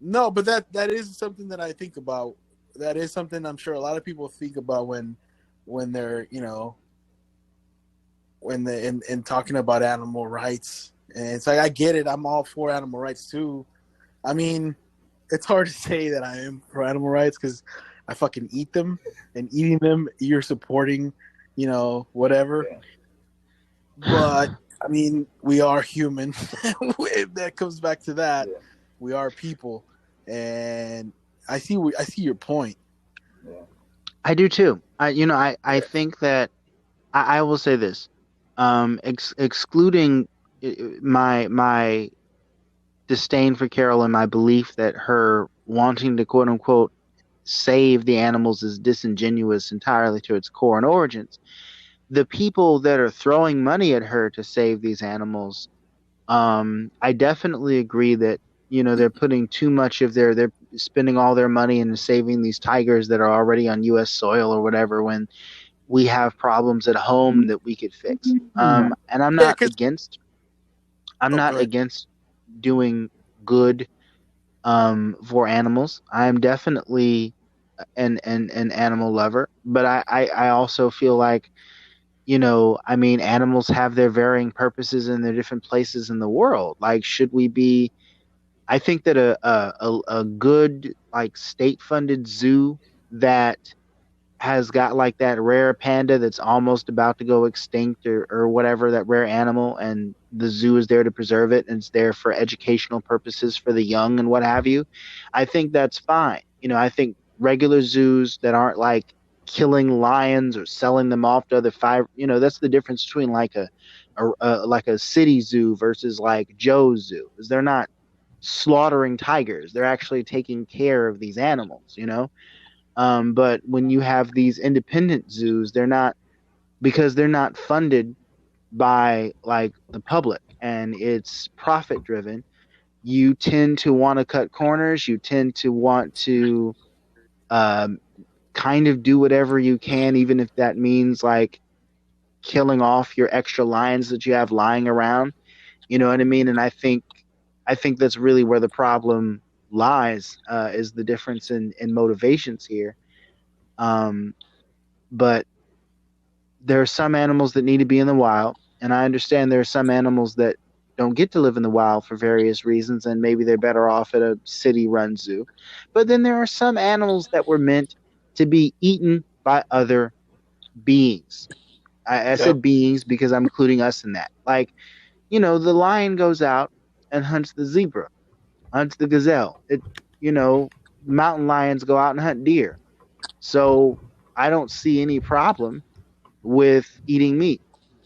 No, but that is something that I think about. That is something I'm sure a lot of people think about when they're when they in talking about animal rights. And it's like, I get it. I'm all for animal rights too. I mean, it's hard to say that I am for animal rights because I fucking eat them, and eating them, you're supporting, whatever. Yeah. But I mean, we are human. That comes back to that. Yeah. We are people, and I see your point. Yeah. I do too. I think that I will say this, excluding my disdain for Carol and my belief that her wanting to quote unquote save the animals is disingenuous entirely to its core and origins. The people that are throwing money at her to save these animals, I definitely agree that they're putting too much of they're spending all their money into saving these tigers that are already on U.S. soil or whatever, when we have problems at home that we could fix. And I'm not against doing good for animals. I'm definitely an animal lover, but I also feel like animals have their varying purposes in their different places in the world. Like, should we be? I think that a good like state-funded zoo that has got like that rare panda that's almost about to go extinct or whatever, that rare animal, and the zoo is there to preserve it and it's there for educational purposes for the young and what have you. I think that's fine. I think regular zoos that aren't like killing lions or selling them off to other that's the difference between like a city zoo versus like Joe's zoo, is they're not slaughtering tigers. They're actually taking care of these animals, but when you have these independent zoos, they're not funded by like the public and it's profit driven. You tend to want to cut corners. You tend to want to kind of do whatever you can, even if that means like killing off your extra lions that you have lying around. You know what I mean? And I think that's really where the problem lies, is the difference in motivations here. But there are some animals that need to be in the wild, and I understand there are some animals that don't get to live in the wild for various reasons, and maybe they're better off at a city-run zoo. But then there are some animals that were meant to be eaten by other beings. I said beings because I'm including us in that. Like, the lion goes out and hunts the zebra, hunts the gazelle. Mountain lions go out and hunt deer. So I don't see any problem with eating meat.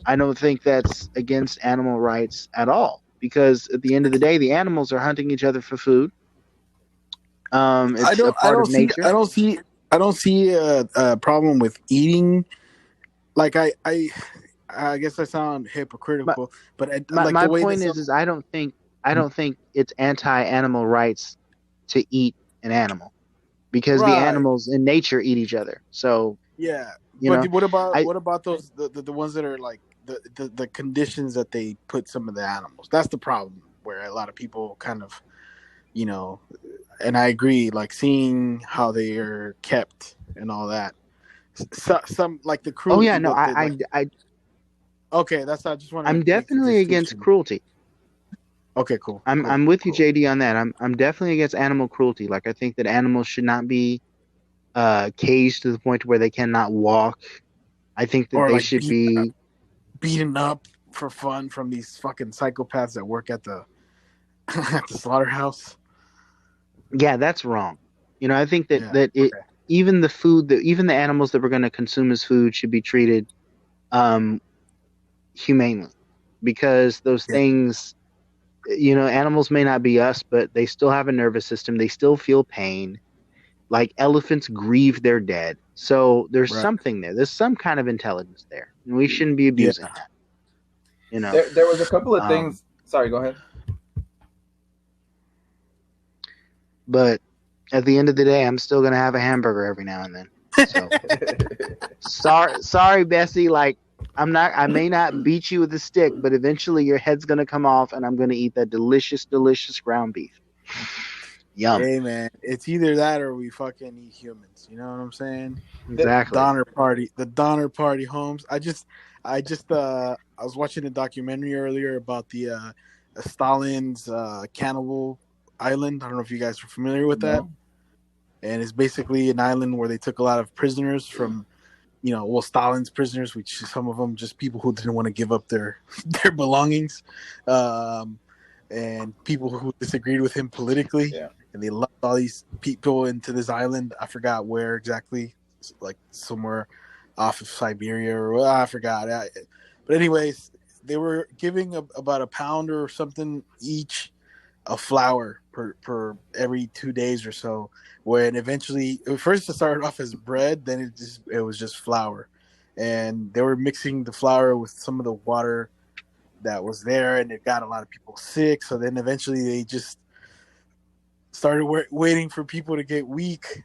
I don't think that's against animal rights at all, because at the end of the day, the animals are hunting each other for food. I It's a don't I part don't of see nature. I don't see I don't see a problem with eating. Like I guess I sound My, hypocritical, but like my the way that point some. is I don't think it's anti-animal rights to eat an animal, because the Right. animals in nature eat each other. So, Yeah, you but know, what I about those the ones that are like the conditions that they put some of the animals? That's the problem where a lot of people kind of, you know, and I agree, like seeing how they are kept and all that. Some like the oh crew, yeah, no, the like. Okay, that's I just want to I'm make the definitely against distinction. cruelty. Okay, cool, I'm with you, cool. JD, on that. I'm definitely against animal cruelty. Like, I think that animals should not be caged to the point where they cannot walk. I think that Or they like should be. beaten up for fun from these fucking psychopaths that work at the at the slaughterhouse. Yeah, that's wrong. I think that Yeah. that it Okay. even the food that even the animals that we're going to consume as food should be treated um humanely, because those Yeah. things, animals may not be us, but they still have a nervous system. They still feel pain. Like elephants grieve their dead. So there's Right. something there. There's some kind of intelligence there. And we shouldn't be Yeah. abusing that, you know. There was a couple of Um, things. Sorry, go ahead. but at the end of the day, I'm still gonna have a hamburger every now and then. So sorry, Bessie. Like, I may not beat you with a stick, but eventually your head's gonna come off, and I'm gonna eat that delicious, delicious ground beef. Yum. Hey man, it's either that or we fucking eat humans. You know what I'm saying? Exactly. The Donner Party homes. I was watching a documentary earlier about the Stalin's cannibal island. I don't know if you guys are familiar with that. No. And it's basically an island where they took a lot of prisoners from, Stalin's prisoners, which some of them just people who didn't want to give up their their belongings, and people who disagreed with him politically. Yeah. And they lumped all these people into this island. I forgot where exactly, like somewhere off of Siberia or I forgot. But anyways, they were giving about a pound or something each of flour per every 2 days or so. When eventually, first it started off as bread, then it was just flour, and they were mixing the flour with some of the water that was there, and it got a lot of people sick. So then eventually they just started waiting for people to get weak,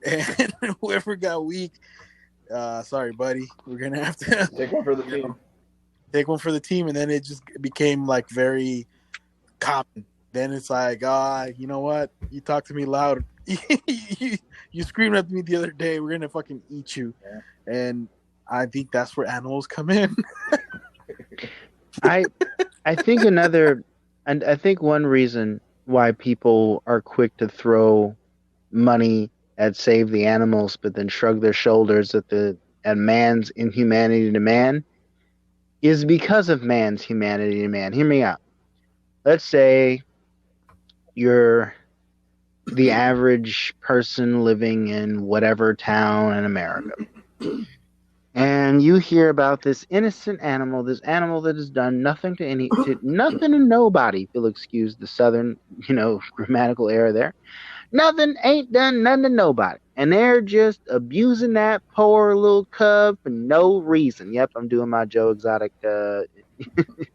and whoever got weak, sorry, buddy, we're gonna have to Take one for the team. take one for the team, and then it just became like very common. Then it's like, you know what? You talk to me loud. you screamed at me the other day. We're gonna fucking eat you. Yeah. And I think that's where animals come in. I think I think one reason why people are quick to throw money at save the animals, but then shrug their shoulders at man's inhumanity to man, is because of man's humanity to man. Hear me out. Let's say you're the average person living in whatever town in America, and you hear about this innocent animal, this animal that has done nothing to nothing and nobody. If you'll excuse the southern, grammatical error there. Nothing, ain't done nothing to nobody. And they're just abusing that poor little cub for no reason. Yep, I'm doing my Joe Exotic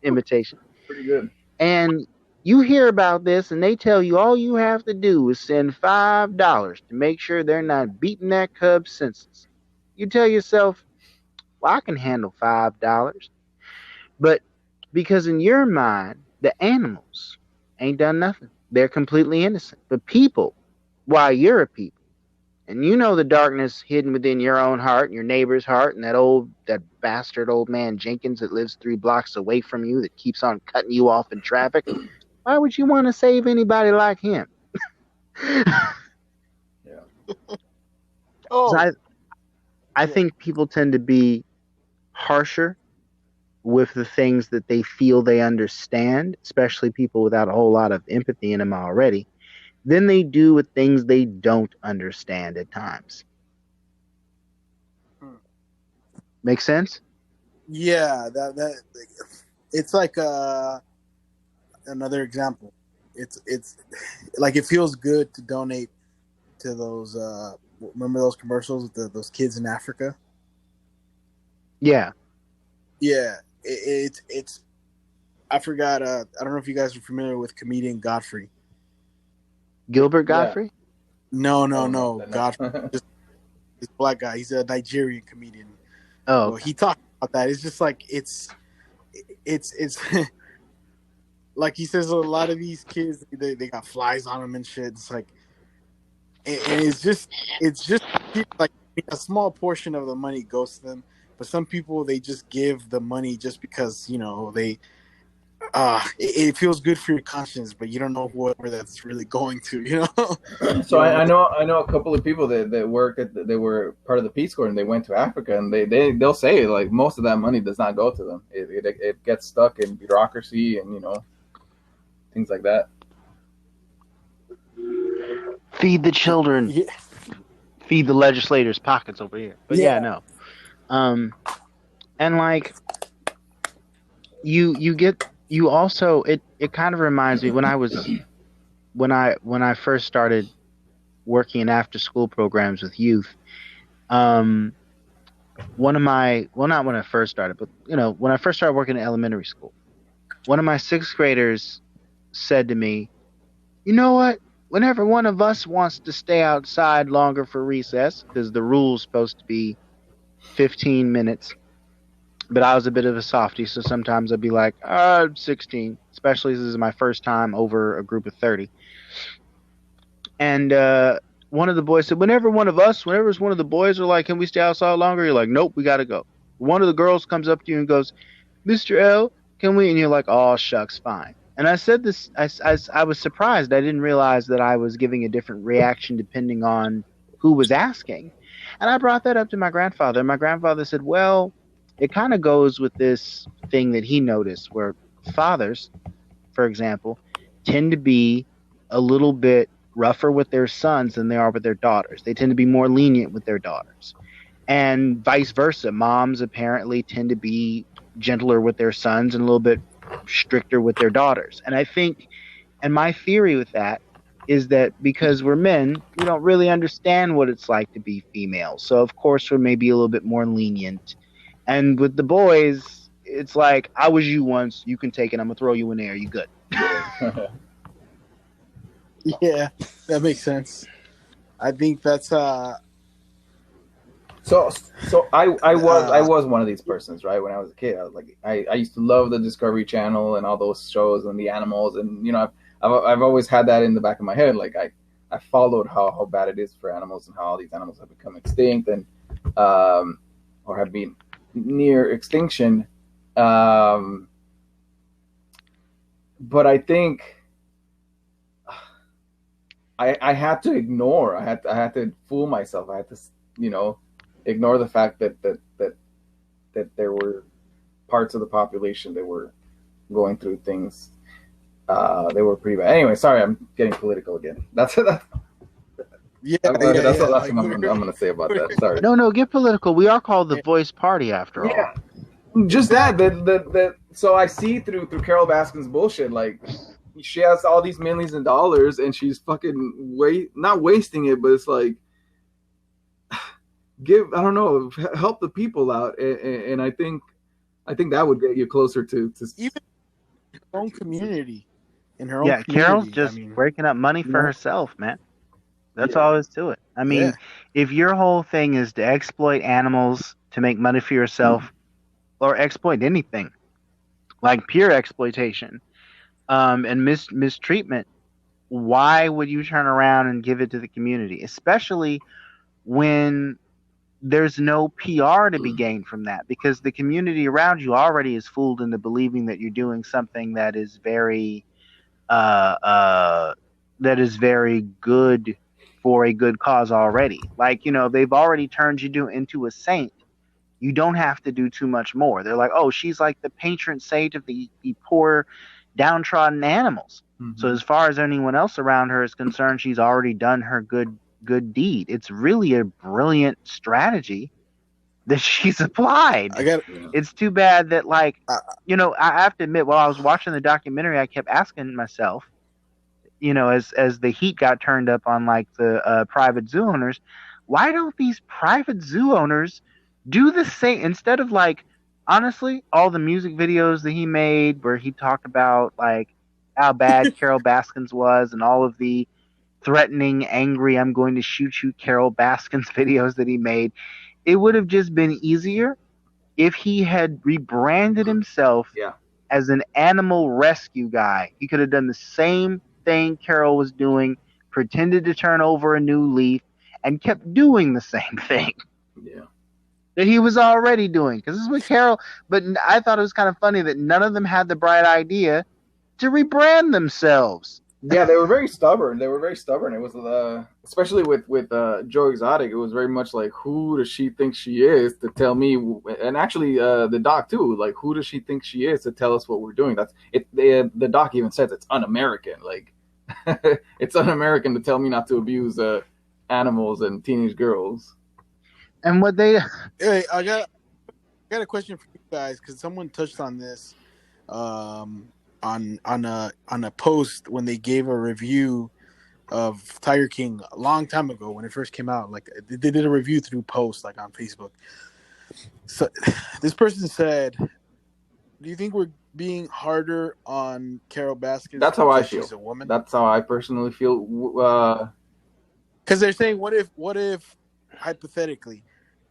imitation. Pretty good. And you hear about this, and they tell you all you have to do is send $5 to make sure they're not beating that cub senseless. You tell yourself, well, I can handle $5. But because in your mind, the animals ain't done nothing. They're completely innocent. But people, why, you're a people, and you know the darkness hidden within your own heart and your neighbor's heart, and that bastard old man Jenkins that lives 3 blocks away from you that keeps on cutting you off in traffic. Why would you want to save anybody like him? Yeah. So I think people tend to be harsher with the things that they feel they understand, especially people without a whole lot of empathy in them already, than they do with things they don't understand at times. Make sense? Yeah, that it's like another example. It's like it feels good to donate to those. Remember those commercials with those kids in Africa? Yeah. Yeah, it's. I forgot. I don't know if you guys are familiar with comedian Godfrey. Gilbert Yeah. Godfrey? No, No. Godfrey, just this black guy. He's a Nigerian comedian. Oh, Well, he talked about that. It's just like it's like he says a lot of these kids they got flies on them and shit. It's like and it's just like a small portion of the money goes to them, but some people they just give the money just because they it feels good for your conscience, but you don't know whoever that's really going to. So I know a couple of people that work they were part of the Peace Corps and they went to Africa, and they'll say like most of that money does not go to them. It gets stuck in bureaucracy and things like that. feed the children. Yeah. Feed the legislators' pockets over here. But yeah, no. And like you also it kind of reminds me when I first started working in after school programs with youth. One of my not when I first started, but when I first started working in elementary school, one of my sixth graders said to me, "You know what? Whenever one of us wants to stay outside longer for recess, because the rule's supposed to be 15 minutes, but I was a bit of a softie, so sometimes I'd be like, 16, especially as this is my first time over a group of 30. And one of the boys said, whenever one of the boys are like, can we stay outside longer? You're like, nope, we got to go. One of the girls comes up to you and goes, Mr. L, can we? And you're like, oh, shucks, fine. And I said this, I was surprised. I didn't realize that I was giving a different reaction depending on who was asking. And I brought that up to my grandfather. And my grandfather said, well, it kind of goes with this thing that he noticed where fathers, for example, tend to be a little bit rougher with their sons than they are with their daughters. They tend to be more lenient with their daughters. And vice versa. Moms apparently tend to be gentler with their sons and a little bit stricter with their daughters. And I think, and my theory with that is that because we're men, we don't really understand what it's like to be female. So of course we're maybe a little bit more lenient. And with the boys, it's like, I was you once, you can take it, I'm gonna throw you in there, you good. Yeah, that makes sense. I think that's So I was one of these persons, right? When I was a kid, I was like, I used to love the Discovery Channel and all those shows and the animals, and I've always had that in the back of my head. Like I followed how bad it is for animals and how all these animals have become extinct and or have been near extinction. But I think I had to ignore. I had to fool myself. I had to ignore the fact that there were parts of the population that were going through things. They were pretty bad. Anyway, sorry, I'm getting political again. That's all I'm going to say about that. Sorry. No, get political. We are called the Voice Party after all. Yeah, just that. So I see through Carol Baskin's bullshit. Like she has all these millions of dollars and she's fucking not wasting it, but it's like. Help the people out, and I think that would get you closer to even her own community. In her own community. Carol's just breaking up money for herself, man. That's all there is to it. I mean, if your whole thing is to exploit animals to make money for yourself, or exploit anything, like pure exploitation, and mistreatment, why would you turn around and give it to the community, especially when there's no PR to be gained from that, because the community around you already is fooled into believing that you're doing something that is very good for a good cause already. Like, they've already turned you into a saint. You don't have to do too much more. They're like, oh, she's like the patron saint of the poor downtrodden animals. Mm-hmm. So as far as anyone else around her is concerned, she's already done her good deed. It's really a brilliant strategy that she supplied. I got. It's too bad that, like, Uh, I have to admit, while I was watching the documentary, I kept asking myself, as the heat got turned up on like the private zoo owners, why don't these private zoo owners do the same instead of like, honestly, all the music videos that he made where he talked about like how bad Carol Baskins was and all of the threatening, angry, I'm going to shoot you Carol Baskins videos that he made. It would have just been easier if he had rebranded himself Yeah. as an animal rescue guy. He could have done the same thing Carol was doing, pretended to turn over a new leaf, and kept doing the same thing Yeah. that he was already doing. Because this is what Carol. But I thought it was kind of funny that none of them had the bright idea to rebrand themselves. Yeah, they were very stubborn. It was especially with Joe Exotic. It was very much like, who does she think she is to tell me? And actually, the doc too. Like, who does she think she is to tell us what we're doing? That's it. The doc even says it's un-American. Like, it's un-American to tell me not to abuse animals and teenage girls. And what they Hey, I got a question for you guys because someone touched on this on a post when they gave a review of Tiger King a long time ago when it first came out. Like they did a review through post like on Facebook. So this person said, "Do you think we're being harder on Carol Baskins?" That's how I because feel. She's a woman. That's how I personally feel. Because they're saying, what if hypothetically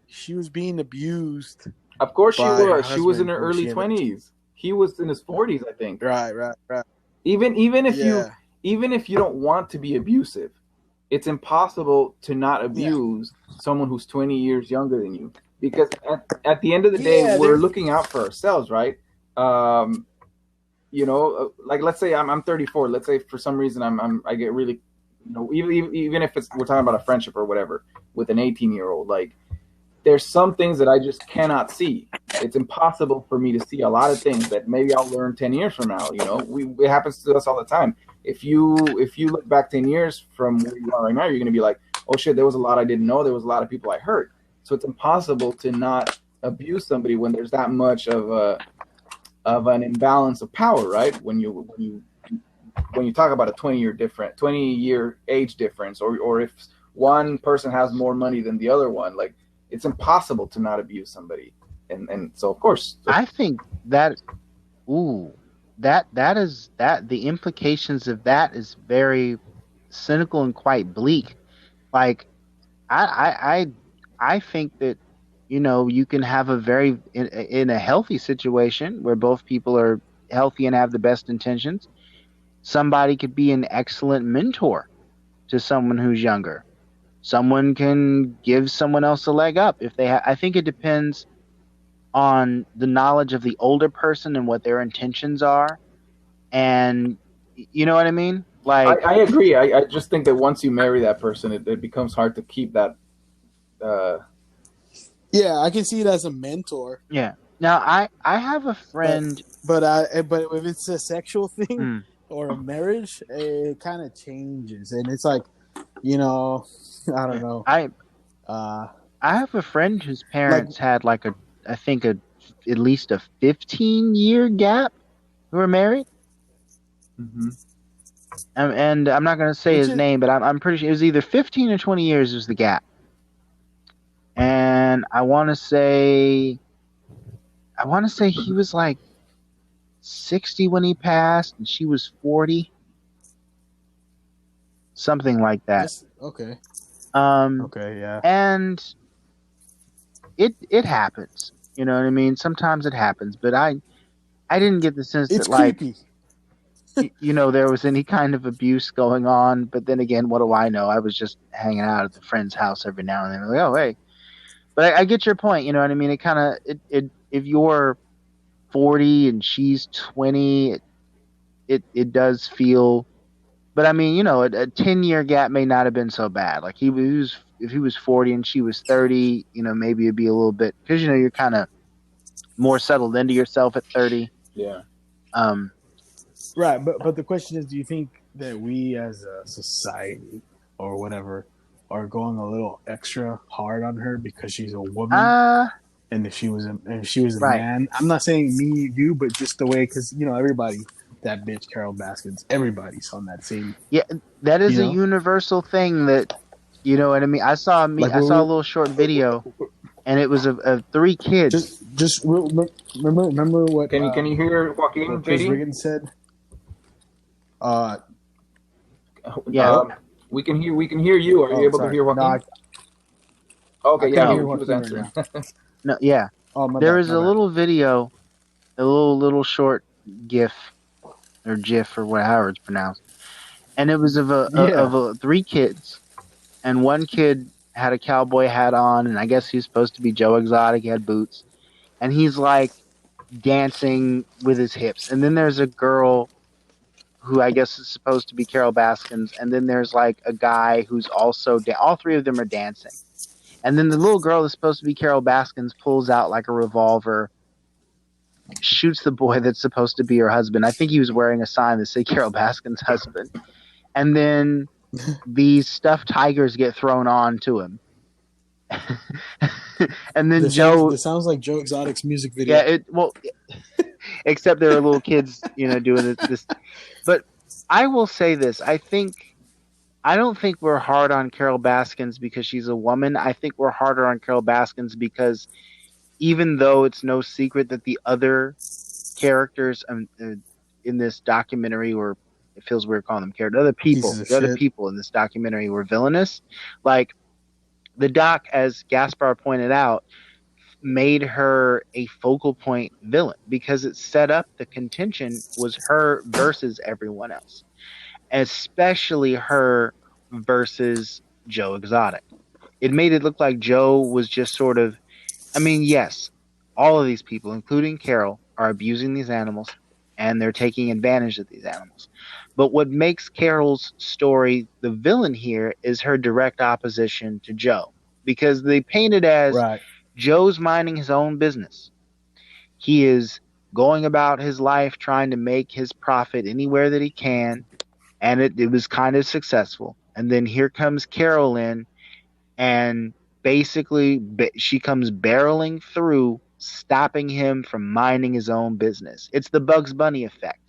she was being abused? Of course she by her was. She was in husband her who early she ended up- 20s. He was in his 40s, I think. Right. Even if Yeah. even if you don't want to be abusive, it's impossible to not abuse someone who's 20 years younger than you, because at the end of the day, Yeah, we're they're- looking out for ourselves, right? Like let's say I'm 34. Let's say for some reason I get really, even if we're talking about a friendship or whatever with an 18-year-old, like there's some things that I just cannot see. It's impossible for me to see a lot of things that maybe I'll learn 10 years from now. It happens to us all the time. If you look back 10 years from where you are right now, you're going to be like, oh shit, there was a lot I didn't know. There was a lot of people I hurt. So it's impossible to not abuse somebody when there's that much of an imbalance of power, right? When you talk about a 20-year age difference, or if one person has more money than the other one, like it's impossible to not abuse somebody. And so of course I think that the implications of that is very cynical and quite bleak. Like I think that you can have a very in a healthy situation where both people are healthy and have the best intentions. Somebody could be an excellent mentor to someone who's younger. Someone can give someone else a leg up if they I think it depends on the knowledge of the older person and what their intentions are, and you know what I mean. Like I agree. I just think that once you marry that person, it becomes hard to keep that. Yeah, I can see it as a mentor. Yeah. Now I have a friend, but if it's a sexual thing or a marriage, it kind of changes, and it's like, I don't know. I have a friend whose parents had I think at least a 15-year gap who were married. Mm-hmm. And I'm not going to say his name, but I'm pretty sure it was either 15 or 20 years was the gap. And I want to say he was like 60 when he passed, and she was 40, something like that. Okay. Okay, yeah. And it happens. You know what I mean? Sometimes it happens, but I didn't get the sense it's that like creepy. there was any kind of abuse going on. But then again, what do I know? I was just hanging out at the friend's house every now and then. Like, oh hey, but I get your point. You know what I mean? It kind of if you're 40 and she's 20, it does feel. But I mean, a 10-year gap may not have been so bad. Like if he was 40 and she was 30, maybe it'd be a little bit, because you're kind of more settled into yourself at 30. Yeah. Right, but the question is, do you think that we as a society or whatever are going a little extra hard on her because she's a woman? And if she was a Right. man, I'm not saying me, you, but just the way, because everybody, that bitch Carol Baskins, everybody's on that same, Yeah, that is you a know, universal thing that you know what I mean. like I saw a little short video, and it was of three kids. remember Can you hear what Joaquin, Chris JD? Riggins said. Uh, Yeah. what? We can hear you. Are you Oh, able to sorry. hear No, I Joaquin? Okay, yeah, can't No, hear he was Joaquin right answering. now. no, yeah. Oh, my There bad. is My a bad. little video, a little short GIF or GIF or however it's pronounced, and it was of Yeah. three kids, and one kid had a cowboy hat on, and I guess he's supposed to be Joe Exotic. He had boots, and he's like dancing with his hips. And then there's a girl who I guess is supposed to be Carol Baskins, and then there's like a guy who's also all three of them are dancing. And then the little girl that's supposed to be Carol Baskins pulls out like a revolver, shoots the boy that's supposed to be her husband. I think he was wearing a sign that said Carol Baskins' husband. And then these stuffed tigers get thrown on to him. And then This sounds like Joe Exotic's music video. Except there are little kids, doing this. But I will say this: I don't think we're hard on Carol Baskins because she's a woman. I think we're harder on Carol Baskins because even though it's no secret that the other characters in this documentary, or it feels weird calling them characters, the other people in this documentary were villainous. Like the doc, as Gaspar pointed out, made her a focal point villain because it set up the contention was her versus everyone else, especially her versus Joe Exotic. It made it look like Joe was just sort of, I mean, yes, all of these people, including Carol, are abusing these animals and they're taking advantage of these animals. But what makes Carol's story the villain here is her direct opposition to Joe, because they paint it as Right. Joe's minding his own business. He is going about his life trying to make his profit anywhere that he can, and it was kind of successful. And then here comes Carol in, and basically she comes barreling through, stopping him from minding his own business. It's the Bugs Bunny effect.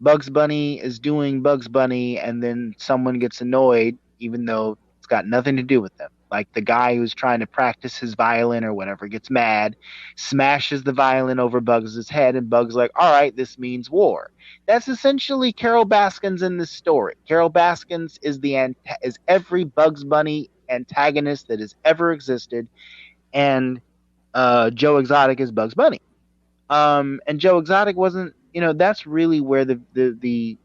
Bugs Bunny is doing Bugs Bunny, and then someone gets annoyed, even though it's got nothing to do with them. Like the guy who's trying to practice his violin or whatever gets mad, smashes the violin over Bugs' head, and Bugs like, all right, this means war. That's essentially Carol Baskins in this story. Carol Baskins is is every Bugs Bunny antagonist that has ever existed, and Joe Exotic is Bugs Bunny. And Joe Exotic wasn't, that's really where the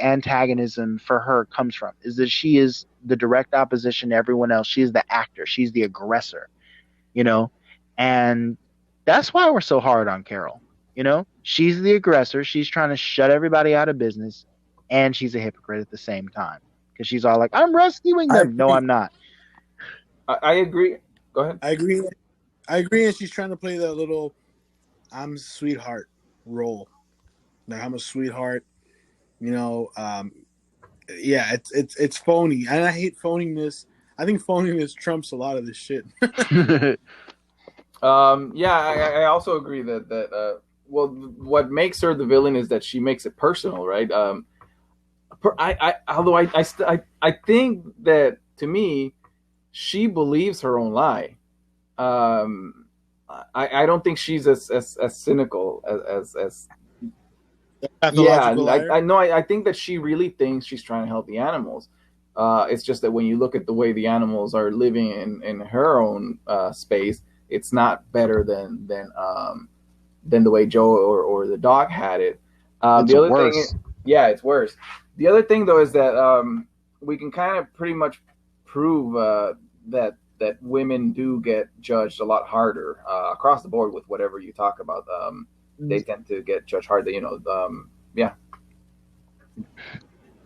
antagonism for her comes from, is that she is the direct opposition to everyone else. She is the actor. She's the aggressor, and that's why we're so hard on Carol. She's the aggressor. She's trying to shut everybody out of business, and she's a hypocrite at the same time because she's all like, I'm rescuing them. No, I'm not. I agree. Go ahead. I agree. And she's trying to play that little I'm a sweetheart role. Like, I'm a sweetheart. Yeah, it's phony, and I hate phoniness. I think phoniness trumps a lot of this shit. Yeah, I also agree that well, what makes her the villain is that she makes it personal, right? Although I think that, to me, she believes her own lie. I don't think she's as cynical as yeah. I think that she really thinks she's trying to help the animals. It's just that when you look at the way the animals are living in her own space, it's not better than the way Joe or the dog had it. The other worse. thing, yeah, it's worse. The other thing, though, is that we can kind of pretty much prove that women do get judged a lot harder across the board with whatever you talk about. They tend to get judged harder. Yeah.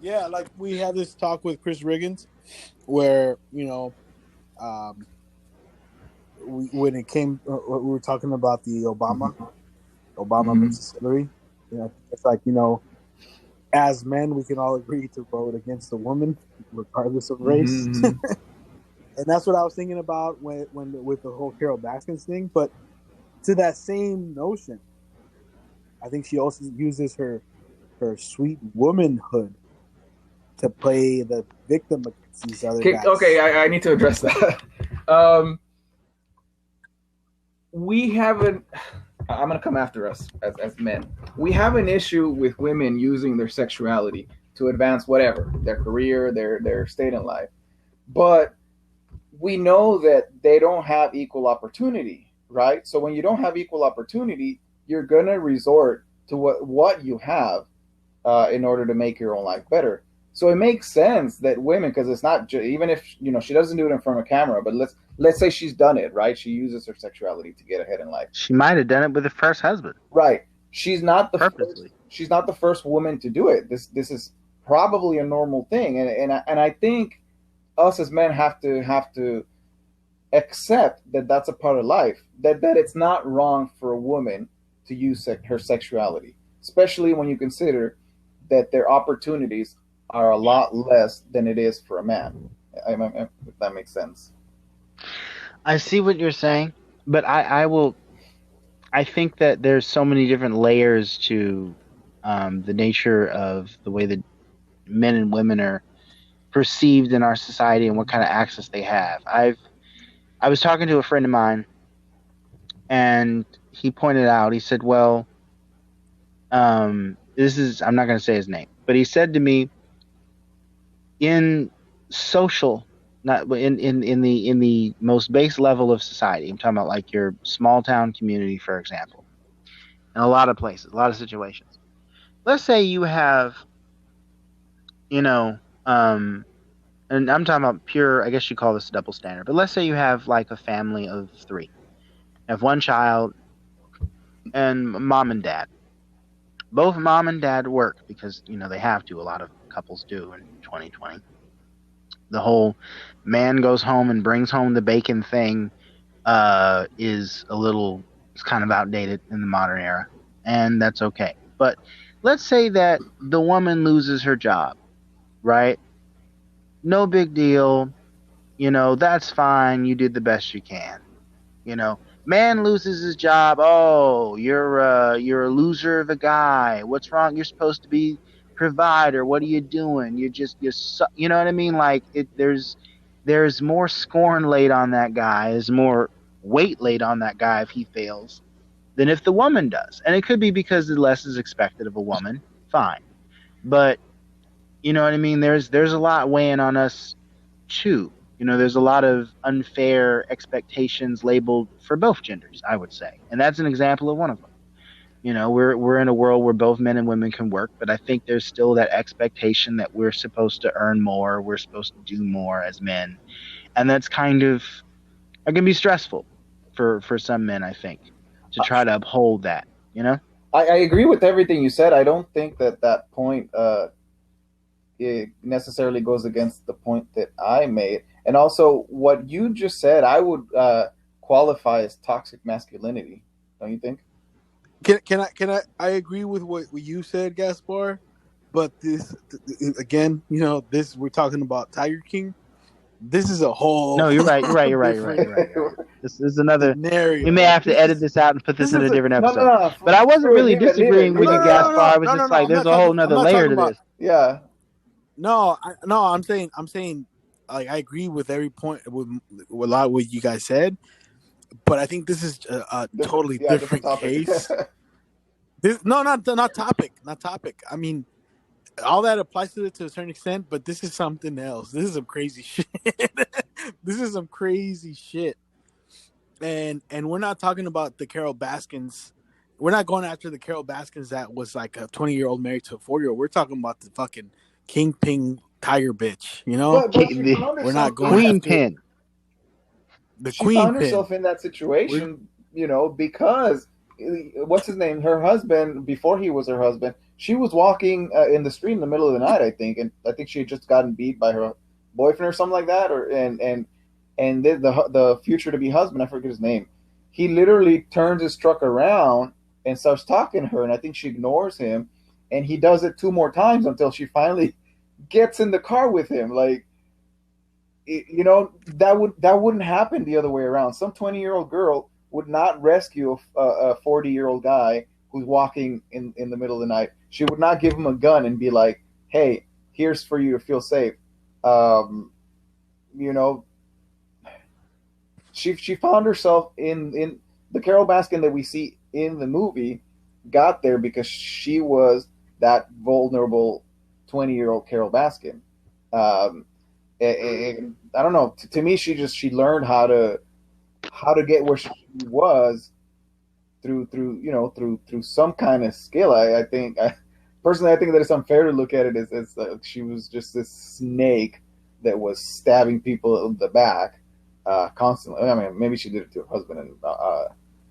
Yeah, like we had this talk with Chris Riggins, where when it came, we were talking about the Obama versus Hillary. It's like, as men, we can all agree to vote against a woman, regardless of race. And that's what I was thinking about when with the whole Carol Baskins thing. But to that same notion, I think she also uses her sweet womanhood to play the victim against these other Okay, guys. okay, I need to address that. um, we haven't. I'm gonna come after us as men. We have an issue with women using their sexuality to advance whatever their career, their state in life, but we know that they don't have equal opportunity, right? So when you don't have equal opportunity, you're gonna resort to what you have in order to make your own life better. So it makes sense that women, because it's not even if she doesn't do it in front of camera, but let's say she's done it, right? She uses her sexuality to get ahead in life. She might have done it with her first husband, right? She's not the purposely. She's not the first woman to do it. This is probably a normal thing, and I think us as men have to accept that that's a part of life. That it's not wrong for a woman to use her sexuality, especially when you consider that their opportunities are a lot less than it is for a man. If that makes sense. I see what you're saying, but I think that there's so many different layers to the nature of the way that men and women are perceived in our society and what kind of access they have. I was talking to a friend of mine, and he pointed out, he said, well, I'm not going to say his name, but he said to me, in social, not in the most base level of society, I'm talking about like your small town community, for example, in a lot of places, a lot of situations. Let's say you have, and I'm talking about pure, I guess you call this a double standard, but let's say you have like a family of 3. You have one child and mom and dad. Both mom and dad work because, they have to. A lot of couples do in 2020. The whole man goes home and brings home the bacon thing it's kind of outdated in the modern era, and that's okay. But let's say that the woman loses her job, right? No big deal. That's fine. You did the best you can. Man loses his job. Oh, you're a loser of a guy. What's wrong? You're supposed to be provider. What are you doing? You know what I mean? Like there's more scorn laid on that guy. There's more weight laid on that guy if he fails than if the woman does. And it could be because the less is expected of a woman. Fine. But you know what I mean? There's a lot weighing on us too. There's a lot of unfair expectations labeled for both genders, I would say. And that's an example of one of them. We're in a world where both men and women can work, but I think there's still that expectation that we're supposed to earn more, we're supposed to do more as men. And that's it can be stressful for some men, I think, to try to uphold that, I agree with everything you said. I don't think that point it necessarily goes against the point that I made. And also, what you just said, I would qualify as toxic masculinity. Don't you think? Can I agree with what you said, Gaspar? But this again, this we're talking about Tiger King. This is a whole. No, you're right. This is another scenario. We may have to edit this out and put this in a different episode. No, but I wasn't really disagreeing with you, Gaspar. I was just like, there's a whole nother layer to this. Yeah. No, I'm saying, like, I agree with every point with a lot of what you guys said, but I think this is a totally different case. Not topic. I mean, all that applies to it to a certain extent, but this is something else. This is some crazy shit. And we're not talking about the Carol Baskins. We're not going after the Carol Baskins that was like a 20-year-old married to a 40-year-old. We're talking about the fucking kingpin tiger bitch. We're not going queen pin. She found herself in that situation, because what's his name? Her husband, before he was her husband, she was walking in the street in the middle of the night, I think, and I think she had just gotten beat by her boyfriend or something like that, and the future to be husband, I forget his name. He literally turns his truck around and starts talking to her, and I think she ignores him, and he does it 2 more times until she finally gets in the car with him. Like, that wouldn't happen the other way around. Some 20-year-old girl would not rescue a 40-year-old guy who's walking in the middle of the night. She would not give him a gun and be like, "Hey, here's for you to feel safe." You know, she found herself in the Carol Baskin that we see in the movie. Got there because she was that vulnerable 20-year-old Carol Baskin. I don't know. To me, she learned how to get where she was through some kind of skill. I think personally, I think that it's unfair to look at it as she was just this snake that was stabbing people in the back constantly. I mean, maybe she did it to her husband, and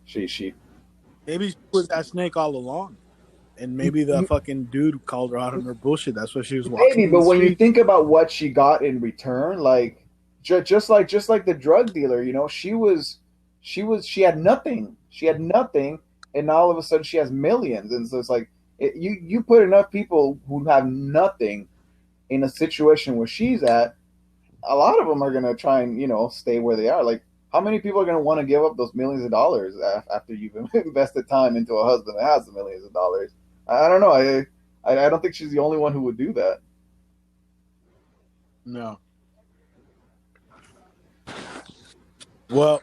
she maybe she was that snake all along. And maybe the fucking dude called her out on her bullshit. That's what she was walking. Maybe, but when you think about what she got in return, like just like the drug dealer, she had nothing. She had nothing, and all of a sudden she has millions. And so it's like you put enough people who have nothing in a situation where she's at, a lot of them are gonna try and stay where they are. Like, how many people are gonna want to give up those millions of dollars after you've invested time into a husband that has the millions of dollars? I don't know. I don't think she's the only one who would do that. No. Well,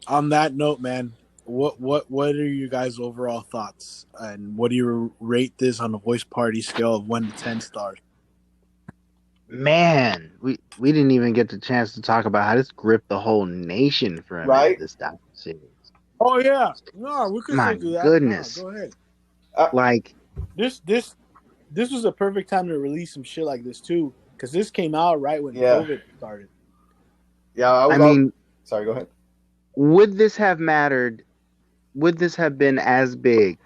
on that note, man, what are you guys' overall thoughts, and what do you rate this on a voice party scale of 1 to 10 stars? Man, we didn't even get the chance to talk about how this gripped the whole nation for a minute, this docu-series. Oh yeah, no, we could My still do that. goodness, no, go ahead. Like this was a perfect time to release some shit like this too, because this came out right when COVID started. Yeah, I mean, sorry, go ahead. Would this have mattered? Would this have been as big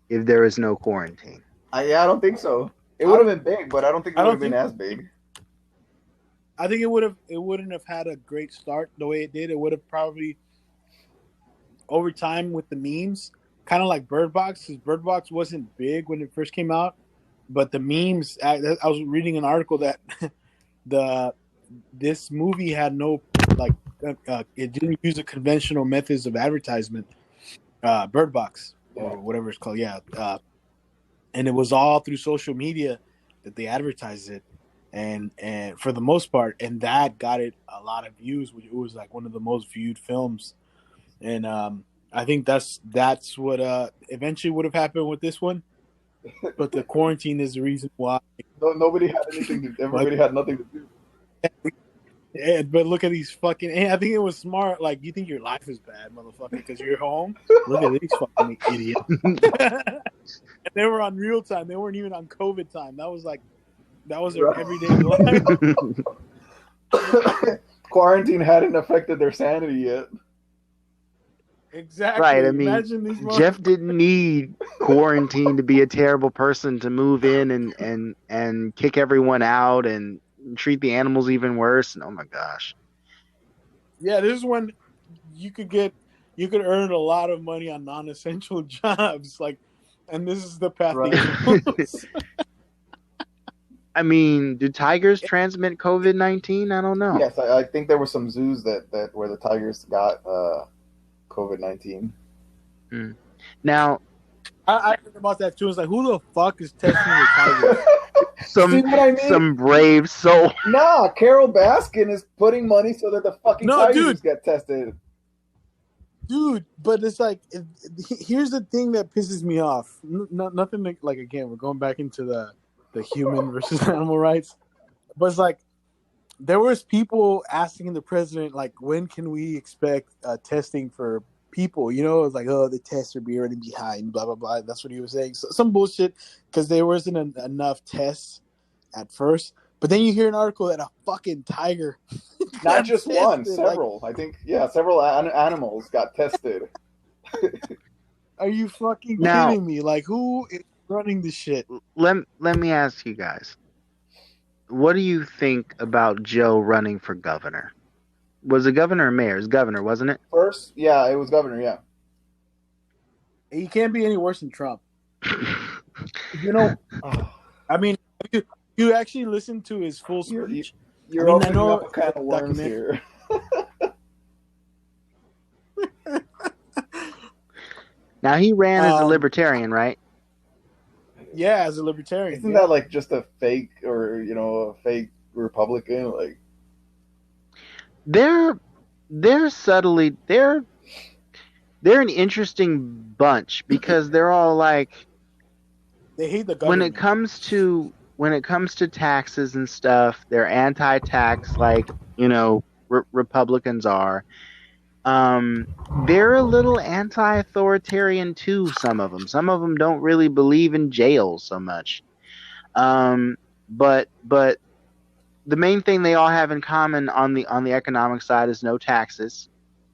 if there was no quarantine? I don't think so. It would have been big, but I don't think it would have been as big. I think it wouldn't have had a great start the way it did. It would have probably over time with the memes, kind of like Bird Box, because Bird Box wasn't big when it first came out, but the memes. I was reading an article that this movie had no it didn't use the conventional methods of advertisement, Bird Box or whatever it's called, and it was all through social media that they advertised it, and for the most part, and that got it a lot of views. It was like one of the most viewed films, and I think that's what eventually would have happened with this one, but the quarantine is the reason why. Nobody had anything. Everybody had nothing to do. Yeah, but look at these fucking. I think it was smart. Like, you think your life is bad, motherfucker, because you're home. Look at these fucking idiots. And they were on real time. They weren't even on COVID time. That was their everyday life. Quarantine hadn't affected their sanity yet. Exactly. Right. I mean, Jeff didn't need quarantine to be a terrible person to move in and kick everyone out and treat the animals even worse. And oh my gosh. Yeah, this is when you could earn a lot of money on non-essential jobs, and this is the path. Right. I mean, do tigers transmit COVID-19? I don't know. Yes, I think there were some zoos that where the tigers got COVID-19. Now, I heard about that too. It's like, who the fuck is testing the tigers? Some brave soul. Nah, Carol Baskin is putting money so that the fucking tigers get tested. Dude, but it's like, here's the thing that pisses me off. Nothing like, again, we're going back into the human versus animal rights. But it's like, there was people asking the president, like, when can we expect testing for people? It's like, oh, the tests are already behind, blah, blah, blah. That's what he was saying. So, some bullshit, because there wasn't enough tests at first. But then you hear an article that a fucking tiger not just one, several. I think, several animals got tested. Are you fucking kidding me? Like, who is running this shit? Let me ask you guys. What do you think about Joe running for governor? Was it governor or mayor? It was governor, wasn't it? First, it was governor, yeah. He can't be any worse than Trump. I mean, you actually listened to his full speech? You're opening up a can of worms here. Now he ran as a libertarian, right? Yeah, as a libertarian. Isn't that like just a fake, or a fake Republican? Like they're subtly they're an interesting bunch because they're all like, they hate the government. When it comes to taxes and stuff, they're anti-tax, like Republicans are. They're a little anti-authoritarian too. Some of them don't really believe in jail so much. But the main thing they all have in common on the economic side is no taxes.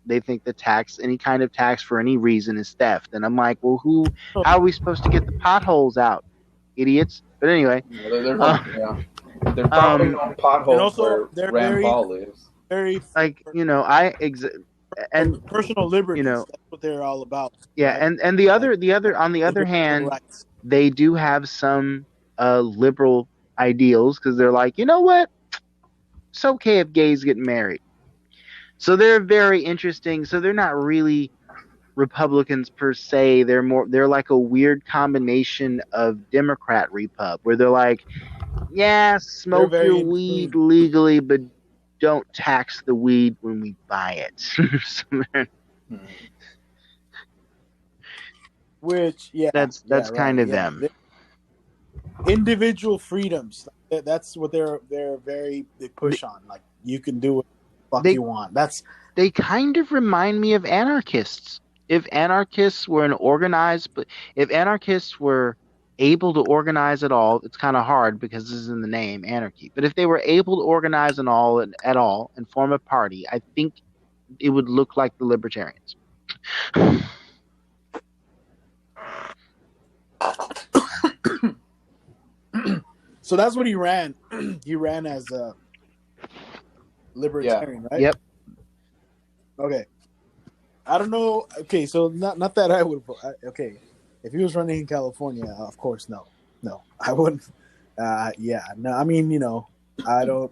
They think the any kind of tax for any reason is theft. And I'm like, well, how are we supposed to get the potholes out, idiots? But anyway, they're probably on potholes where Rand Paul lives. Very like and personal liberty. That's what they're all about. Yeah, right? and the other on the other hand, rights. They do have some liberal ideals because they're like, you know what? It's okay if gays get married. So they're very interesting. So they're not really Republicans per se. They're like a weird combination of Democrat Repub, where they're like, yeah, smoke your weed legally, but don't tax the weed when we buy it. Which, yeah, that's kind of them. Individual freedoms. That's what they push on. Like, you can do what the fuck you want. They kind of remind me of anarchists. If anarchists were if anarchists were able to organize at all, it's kind of hard because this is in the name, anarchy. But if they were able to organize at all and form a party, I think it would look like the libertarians. So that's what he ran. He ran as a libertarian, right? Yep. Okay. I don't know. Okay, so not that I would. Okay, if he was running in California, of course, no, I wouldn't. Yeah, no. I mean, I don't.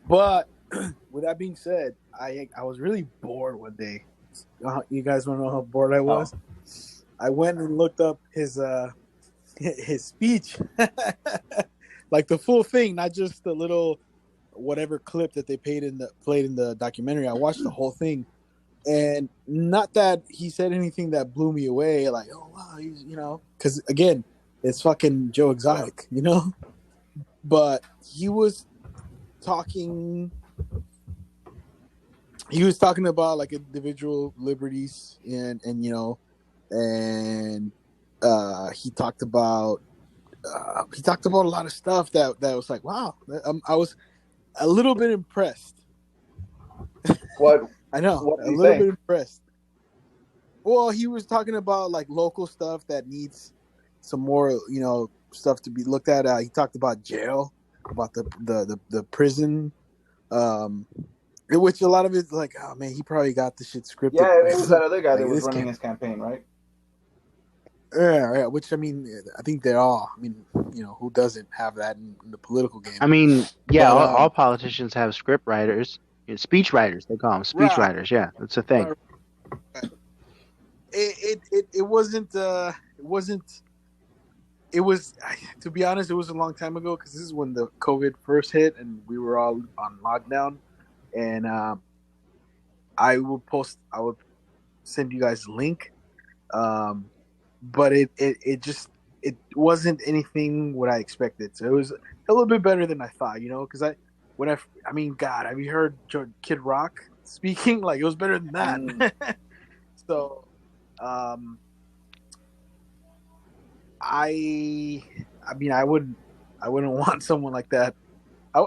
But with that being said, I was really bored one day. You guys want to know how bored I was? I went and looked up his speech, like the full thing, not just the little whatever clip that they played in the documentary. I watched the whole thing. And not that he said anything that blew me away, like, oh, wow, he's, because, again, it's fucking Joe Exotic, But he was talking about, like, individual liberties and he talked about a lot of stuff that was like, wow, I was a little bit impressed. What? I know, a little bit impressed. Well, he was talking about like local stuff that needs some more, stuff to be looked at. He talked about jail, about the prison, which a lot of it's like, oh man, he probably got the shit scripted. Yeah, it was that other guy that was running his campaign, right? Yeah. Which, I mean, I think they're all. I mean, who doesn't have that in the political game? I mean, yeah, all politicians have script writers. Speech writers, they call them speech writers. Yeah, that's a thing. It wasn't. It was, to be honest, it was a long time ago because this is when the COVID first hit and we were all on lockdown. And I would send you guys a link. But it wasn't anything what I expected. So it was a little bit better than I thought, because I mean, God, have you heard Kid Rock speaking? Like, it was better than that. So, I mean, I wouldn't want someone like that.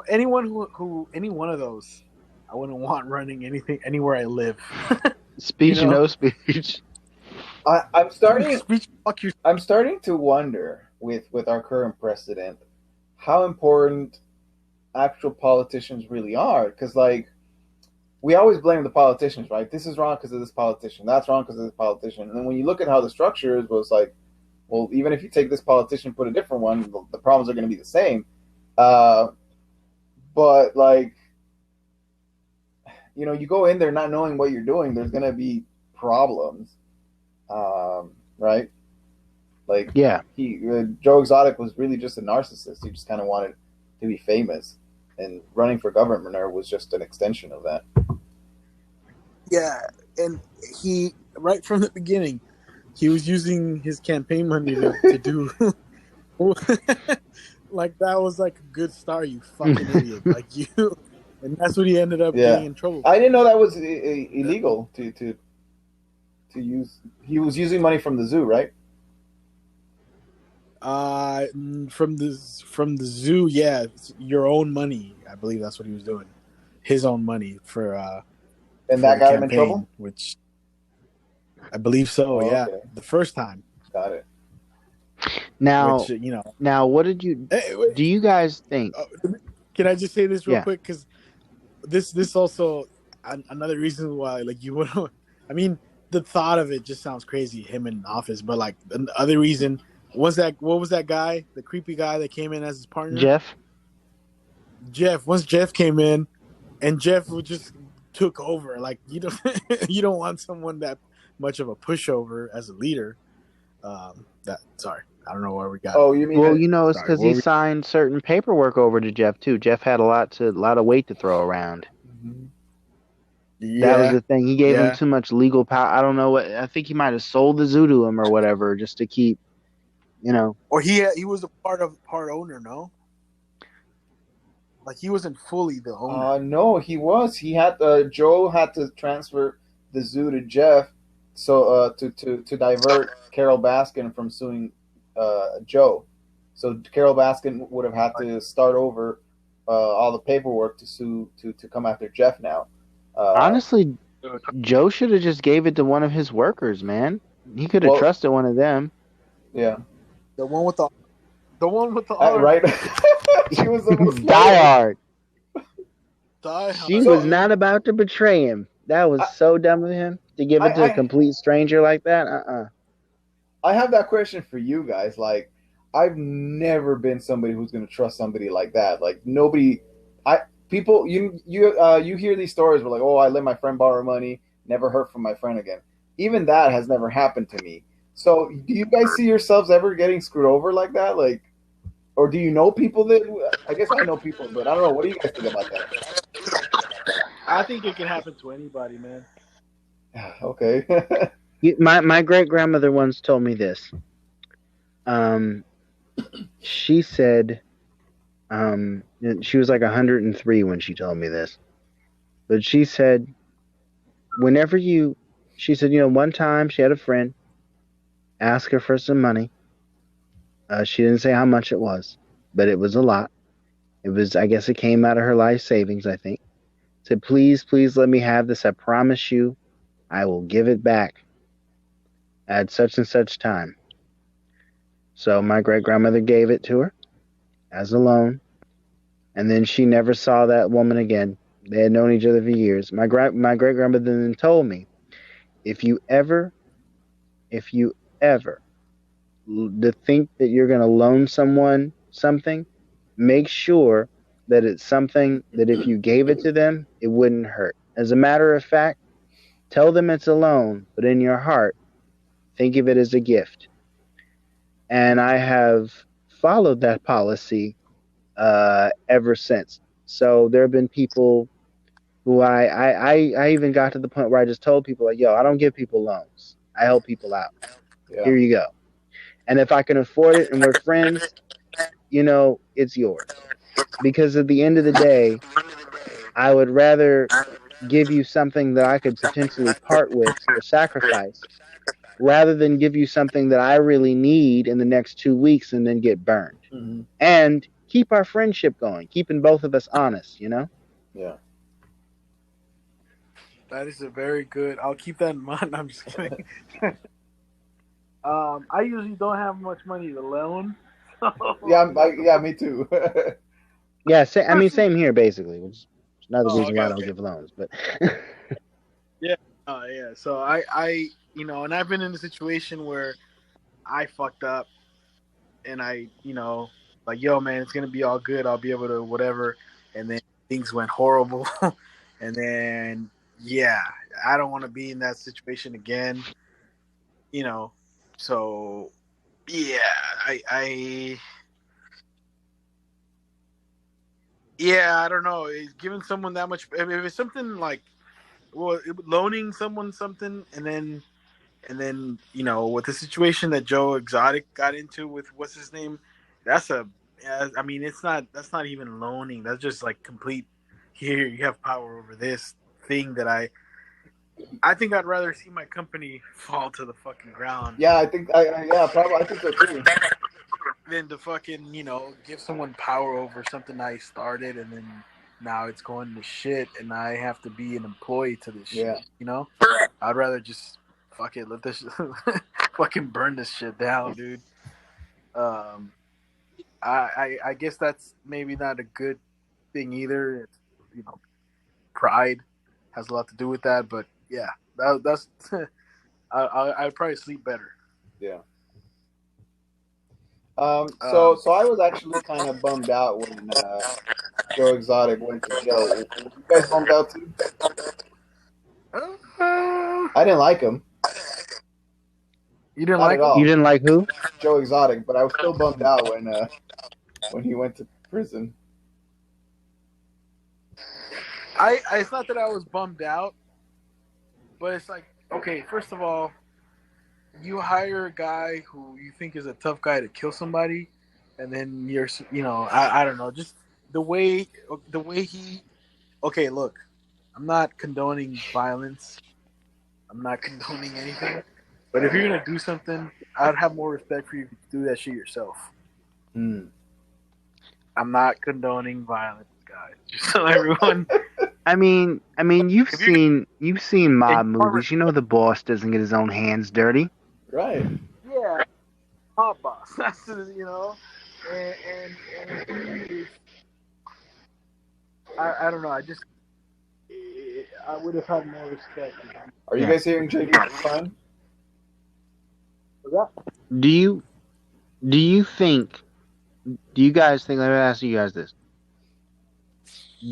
Any one of those, I wouldn't want running anywhere I live. Speech, no speech. I'm starting to wonder with our current president how important actual politicians really are, because like we always blame the politicians, right? This is wrong because of this politician, that's wrong because of this politician, and then when you look at how the structure is, well, it's like, well, even if you take this politician and put a different one, the problems are going to be the same. But like you go in there not knowing what you're doing, there's gonna be problems, right? Like, Yeah. Joe Exotic was really just a narcissist. He just kind of wanted to be famous, and running for governor was just an extension of that. Yeah, and he right from the beginning, he was using his campaign money to do like that was like a good start, you fucking idiot, like you, and that's what he ended up getting in trouble for. I didn't know that was illegal to use. He was using money from the zoo, right? From the zoo, yeah, it's your own money. I believe that's what he was doing, his own money for. And for that the got him in campaign, trouble? which I believe so. Oh, yeah, okay. the first time. Got it. Now, Which, now, what did you? Do you guys think? Can I just say this real Yeah. quick? Because this also another reason why, like, you would. I mean, the thought of it just sounds crazy. Him in office, but like the other reason was that what was that guy, the creepy guy that came in as his partner, Jeff. Once Jeff came in, and Jeff would just took over. Like, you don't want someone that much of a pushover as a leader. Sorry, I don't know where we got. Oh, you mean? Well, it's because he signed certain paperwork over to Jeff too. Jeff had a lot of weight to throw around. Mm-hmm. That was the thing. He gave him too much legal power. I don't know what. I think he might have sold the zoo to him or whatever, just to keep, Or he was a part owner, no? Like, he wasn't fully the owner. No, he was. He had Joe had to transfer the zoo to Jeff, so to divert Carol Baskin from suing Joe. So Carol Baskin would have had to start over all the paperwork to sue to come after Jeff now. Honestly, Joe should have just gave it to one of his workers, man. He could have trusted one of them. Yeah. The one with the arm. Right. She was the most Die hard. She was not about to betray him. That was so dumb of him to give it to a complete stranger like that. I have that question for you guys. Like, I've never been somebody who's going to trust somebody like that. Like, nobody. People, you hear these stories where, like, oh, I let my friend borrow money, never heard from my friend again. Even that has never happened to me. So, do you guys see yourselves ever getting screwed over like that? Like, or do you know people that? I guess I know people, but I don't know. What do you guys think about that? I think it can happen to anybody, man. Okay. My great grandmother once told me this. She said, she was like 103 when she told me this, but she said, she said, one time she had a friend ask her for some money. She didn't say how much it was, but it was a lot. It was, I guess it came out of her life savings, I think. Said, please let me have this. I promise you I will give it back at such and such time. So my great-grandmother gave it to her as a loan, and then she never saw that woman again. They had known each other for years. My great-grandmother then told me, if you ever to think that you're going to loan someone something, make sure that it's something that if you gave it to them, it wouldn't hurt. As a matter of fact, tell them it's a loan, but in your heart, think of it as a gift. And I have followed that policy ever since. So there have been people who I even got to the point where I just told people, like, yo, I don't give people loans. I help people out. Yeah. Here you go. And if I can afford it and we're friends, it's yours. Because at the end of the day, I would rather give you something that I could potentially part with or sacrifice rather than give you something that I really need in the next 2 weeks and then get burned. Mm-hmm. And keep our friendship going, keeping both of us honest, Yeah. That is a very good. I'll keep that in mind. I'm just kidding. I usually don't have much money to loan. Yeah, me too. Yeah, same here basically, which is another reason why I don't give loans. But yeah. So I and I've been in a situation where I fucked up, and I, like, yo, man, it's gonna be all good. I'll be able to whatever, and then things went horrible, And then, yeah, I don't want to be in that situation again. So yeah, I don't know. Giving someone that much, if it's something like, loaning someone something, and then with the situation that Joe Exotic got into with what's his name, that's that's not even loaning. That's just like complete. Here, you have power over this thing that I think I'd rather see my company fall to the fucking ground. Yeah, I think probably I think so too. Than to fucking give someone power over something I started, and then now it's going to shit, and I have to be an employee to this shit. I'd rather just fuck it, let this fucking burn this shit down, dude. I guess that's maybe not a good thing either. Pride has a lot to do with that, but yeah, that's I'd probably sleep better. Yeah. So I was actually kind of bummed out when Joe Exotic went to jail. Were you guys bummed out too? I didn't like him. You didn't Not like at all. You didn't like who? Joe Exotic, but I was still bummed out when he went to prison. It's not that I was bummed out, but it's like, okay, first of all, you hire a guy who you think is a tough guy to kill somebody, and then I don't know, just the way he. Okay, look, I'm not condoning violence. I'm not condoning anything, but if you're gonna do something, I'd have more respect for you if you do that shit yourself. Mm. I'm not condoning violence, guys. Just so everyone. I mean, you've seen mob movies. You know the boss doesn't get his own hands dirty. Right. Yeah, hot boss. That's and I don't know. I would have had more respect. Are you guys hearing JD fine? Do you guys think? Let me ask you guys this: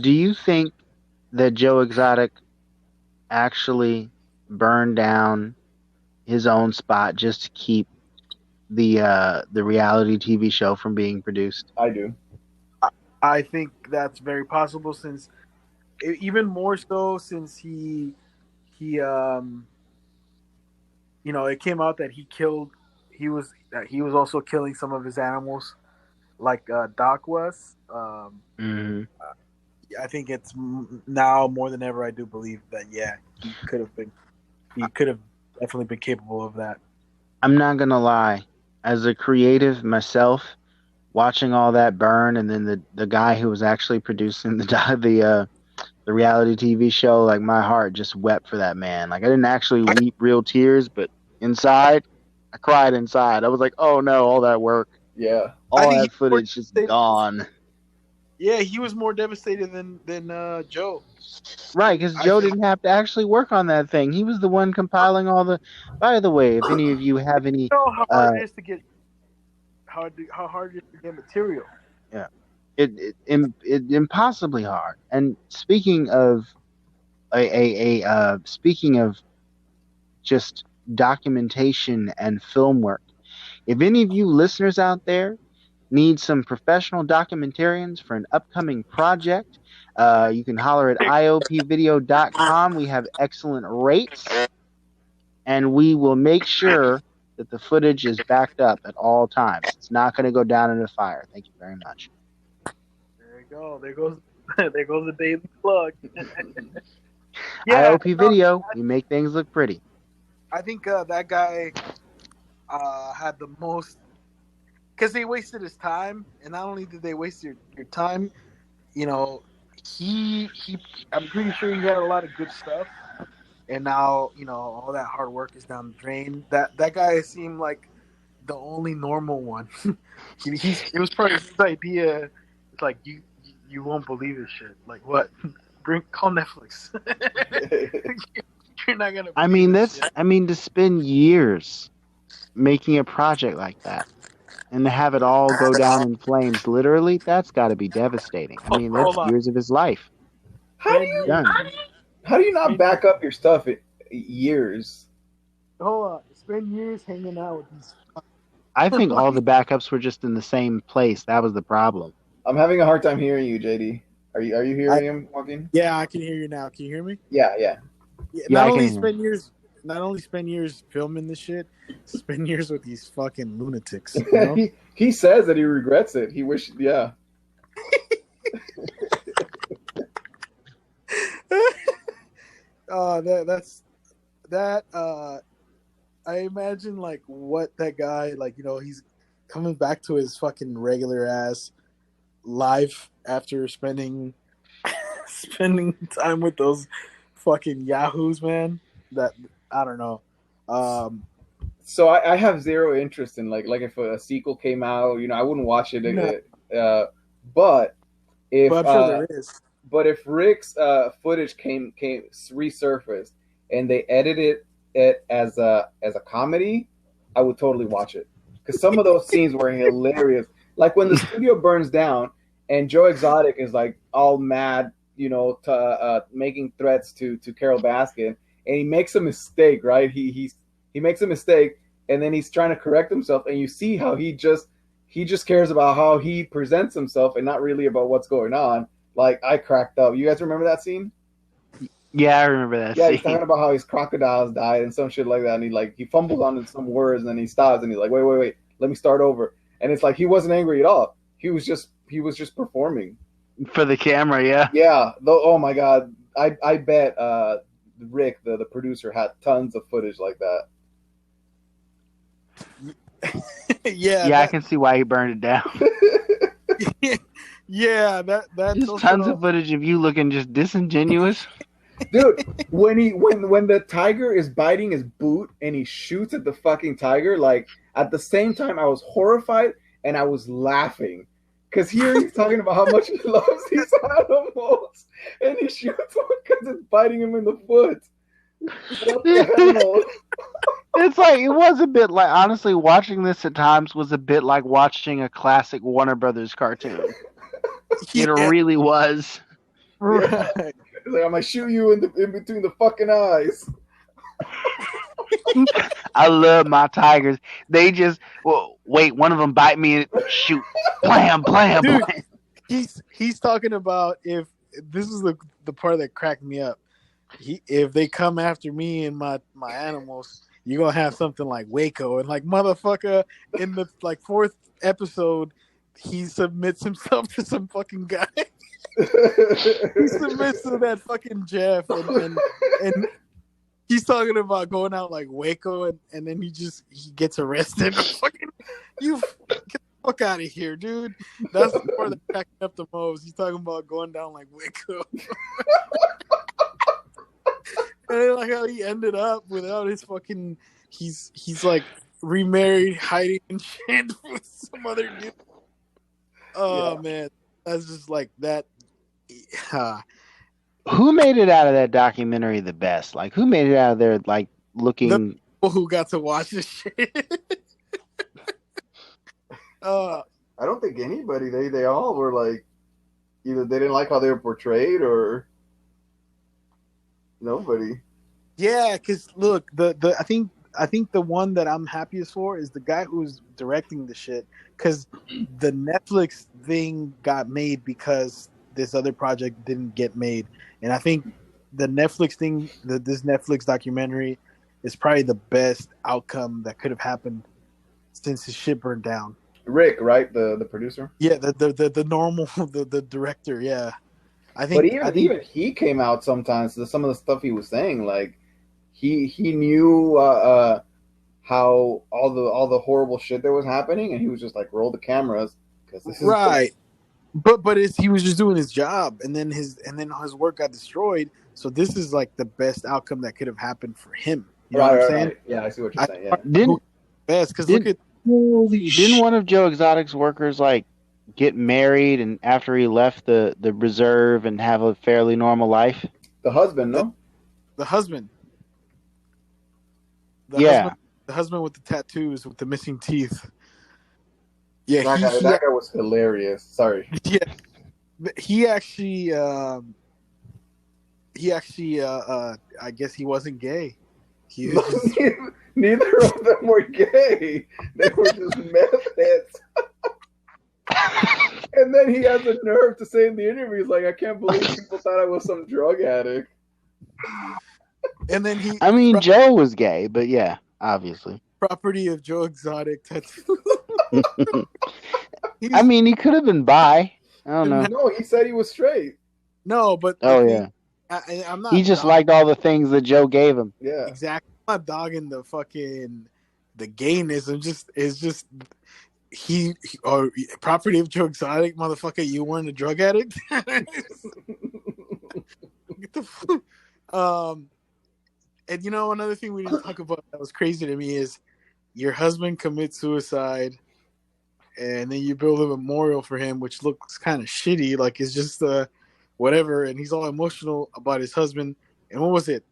do you think that Joe Exotic actually burned down his own spot just to keep the reality TV show from being produced? I do. I think that's very possible, since even more so since he it came out that he was also killing some of his animals, like Doc was. Mm-hmm. I think it's now more than ever, I do believe that he could have definitely been capable of that. I'm not gonna lie, as a creative myself, watching all that burn, and then the guy who was actually producing the reality TV show, like my heart just wept for that man. Like I didn't actually weep real tears, but inside, I cried inside. I was like, oh no, all that work, Yeah. all that footage just gone. Yeah, he was more devastated than Joe. Right, because Joe didn't have to actually work on that thing. He was the one compiling all the. By the way, if any of you have any, you know how hard it is to get how hard it is to get material. Yeah, it impossibly hard. And speaking of speaking of just documentation and film work, if any of you listeners out there need some professional documentarians for an upcoming project, you can holler at iopvideo.com. We have excellent rates, and we will make sure that the footage is backed up at all times. It's not going to go down in a fire. Thank you very much. There you go. There goes the daily plug. IOP Video, we make things look pretty. I think that guy had the most, because they wasted his time, and not only did they waste your time, he I'm pretty sure he had a lot of good stuff, and now all that hard work is down the drain. That guy seemed like the only normal one. It was probably his idea. It's like you won't believe this shit. Like what? Call Netflix. You're not gonna. I mean, to spend years making a project like that and to have it all go down in flames, literally, that's got to be devastating. I mean, that's years of his life. How do you Done. how do you not back up your stuff in years? Hold on. Spend years hanging out with these. I think all the backups were just in the same place. That was the problem. I'm having a hard time hearing you, JD. Are you hearing him, Joaquin? Yeah, I can hear you now. Can you hear me? Yeah. Yeah, Yeah, not I only can hear spend years filming this shit, spend years with these fucking lunatics. You know? he says that he regrets it. He wished, yeah. I imagine like what that guy like. You know, he's coming back to his fucking regular ass life after spending time with those fucking yahoos, man. That I don't know. So I have zero interest in like if a sequel came out, I wouldn't watch it. No. But if But I'm sure there is. But if Rick's footage came resurfaced and they edited it as a comedy, I would totally watch it because some of those scenes were hilarious. Like when the studio burns down and Joe Exotic is like all mad, making threats to Carol Baskin, and he makes a mistake, right? He makes a mistake, and then he's trying to correct himself, and you see how he just cares about how he presents himself and not really about what's going on. Like, I cracked up. You guys remember that scene? Yeah, I remember that Yeah, scene. he's talking about how his crocodiles died and some shit like that, and he fumbles on some words, and then he stops, and he's like, wait, let me start over. And it's like he wasn't angry at all. He was just performing For the camera, yeah. Yeah. Though, oh my god, I bet Rick, the producer, had tons of footage like that. Yeah, I can see why he burned it down. Yeah, that Just tons of footage of you looking just disingenuous. Dude, when the tiger is biting his boot and he shoots at the fucking tiger, like at the same time I was horrified and I was laughing. Because here he's talking about how much he loves these animals and he shoots one because it's biting him in the foot. What the hell? It's like, it was a bit like, honestly, watching this at times was a bit like watching a classic Warner Brothers cartoon. It really was. Right. It's like, I'm gonna shoot you in between the fucking eyes. I love my tigers. They just, wait, one of them bite me and shoot. Blam, blam, Dude, blam. he's talking about if this is the part that cracked me up. If they come after me and my animals, you're gonna have something like Waco, and like motherfucker in the like 4th episode, he submits himself to some fucking guy. He submits to that fucking Jeff, and he's talking about going out like Waco, and then he gets arrested. Fucking, you get the fuck out of here, dude. That's the part that cracked up the most. He's talking about going down like Waco. And like how he ended up without his fucking, he's like remarried, hiding and shit with some other dude. Oh yeah. Man, that's just like that. Who made it out of that documentary the best? Like, who made it out of there like looking? The people who got to watch this shit. I don't think anybody. They all were like, either they didn't like how they were portrayed or. Nobody. Yeah, because look, I think the one that I'm happiest for is the guy who's directing the shit. Because the Netflix thing got made because this other project didn't get made, and I think the Netflix thing, this Netflix documentary, is probably the best outcome that could have happened since the shit burned down. Rick, right, the producer. Yeah, the normal the director. Yeah. I think even he came out sometimes to some of the stuff he was saying. Like he knew how all the horrible shit that was happening, and he was just like, roll the cameras because this is right. But he was just doing his job, and then his work got destroyed. So this is like the best outcome that could have happened for him. You know what I'm saying? Right. Yeah, I see what you're saying. Yeah, Didn't one of Joe Exotic's workers like get married and after he left the reserve and have a fairly normal life? The husband, no? The husband. The husband with the tattoos with the missing teeth. Yeah, that guy was hilarious. Sorry. Yeah. He actually he actually, I guess he wasn't gay. He was just, Neither of them were gay. They were just meth heads. And then he has the nerve to say in the interview, he's like, I can't believe people thought I was some drug addict. and then he. I mean, Joe was gay, but yeah, obviously. Property of Joe Exotic tattoo. I mean, he could have been bi. I don't know. No, he said he was straight. No, but Oh yeah, I'm not. he just liked all the things that Joe gave him. Yeah, exactly. I'm not dogging the fucking the gayness. It's just he or property of Joe Exotic, motherfucker. You weren't a drug addict. Get the and you know another thing we didn't talk about that was crazy to me is your husband commits suicide, and then you build a memorial for him, which looks kind of shitty. Like it's just whatever, and he's all emotional about his husband. And what was it?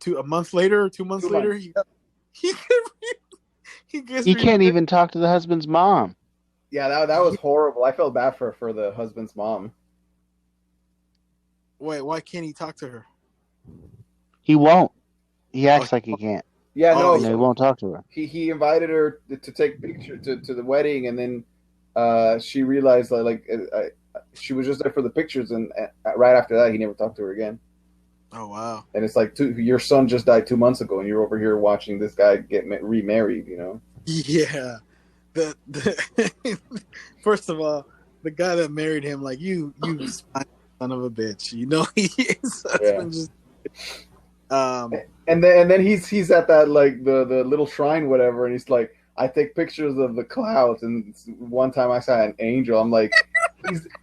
2 months later, 2 months later, he can't even talk to the husband's mom. Yeah, that was horrible. I felt bad for the husband's mom. Wait, why can't he talk to her? He won't. He acts like he can't. Yeah, no, he won't talk to her. He invited her to take picture to the wedding, and then she realized that she was just there for the pictures, and right after that, he never talked to her again. Oh wow! And it's like your son just died 2 months ago, and you're over here watching this guy get remarried. You know? Yeah. First of all, the guy that married him, like you son of a bitch. You know he is. And then he's at that like the little shrine, whatever, and he's like, I take pictures of the clouds, and one time I saw an angel. I'm like,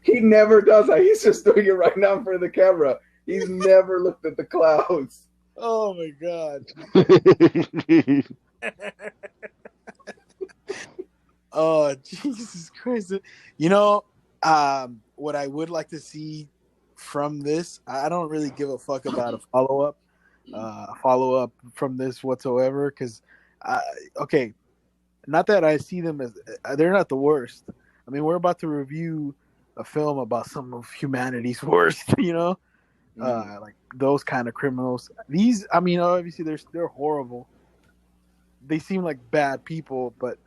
he never does that. He's just doing it right now in front of the camera. He's never looked at the clouds. Oh my god. Oh Jesus Christ! You know, what I would like to see from this, I don't really give a fuck about a follow up from this whatsoever. Because, okay, not that I see them as they're not the worst. I mean, we're about to review a film about some of humanity's worst. You know, like those kind of criminals. These, I mean, obviously they're horrible. They seem like bad people, but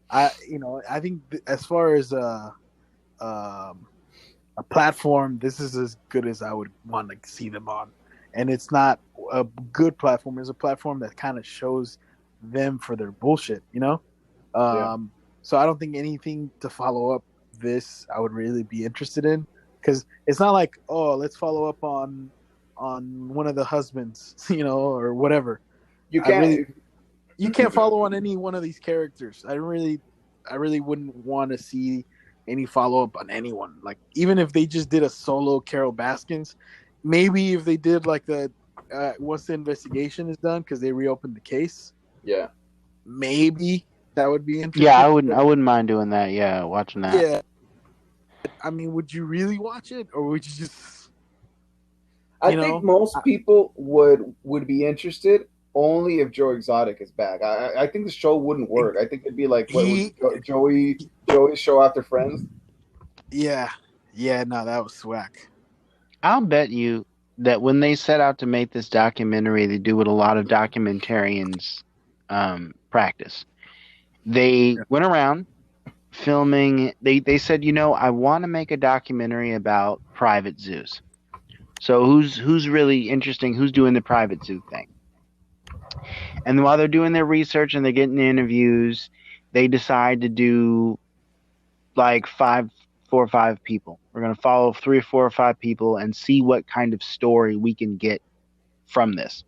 I think as far as a platform, this is as good as I would want to see them on. And it's not a good platform; it's a platform that kind of shows them for their bullshit, you know. So I don't think anything to follow up this I would really be interested in, because it's not like, oh, let's follow up on one of the husbands, you know, or whatever. You can't. You can't follow on any one of these characters. I really wouldn't want to see any follow up on anyone. Like even if they just did a solo Carol Baskins, maybe if they did like the once the investigation is done because they reopened the case. Yeah, maybe that would be interesting. Yeah, I wouldn't mind doing that. Yeah, watching that. Yeah, I mean, would you really watch it, or would you just? I think most people would be interested. Only if Joe Exotic is back. I think the show wouldn't work. I think it'd be like Joey's show after Friends. Yeah, no, that was whack. I'll bet you that when they set out to make this documentary, they do what a lot of documentarians practice. They went around filming. They said, I want to make a documentary about private zoos. So who's really interesting? Who's doing the private zoo thing? And while they're doing their research and they're getting the interviews, they decide to do like 4 or 5 people. We're going to follow 3 or 4 or 5 people and see what kind of story we can get from this.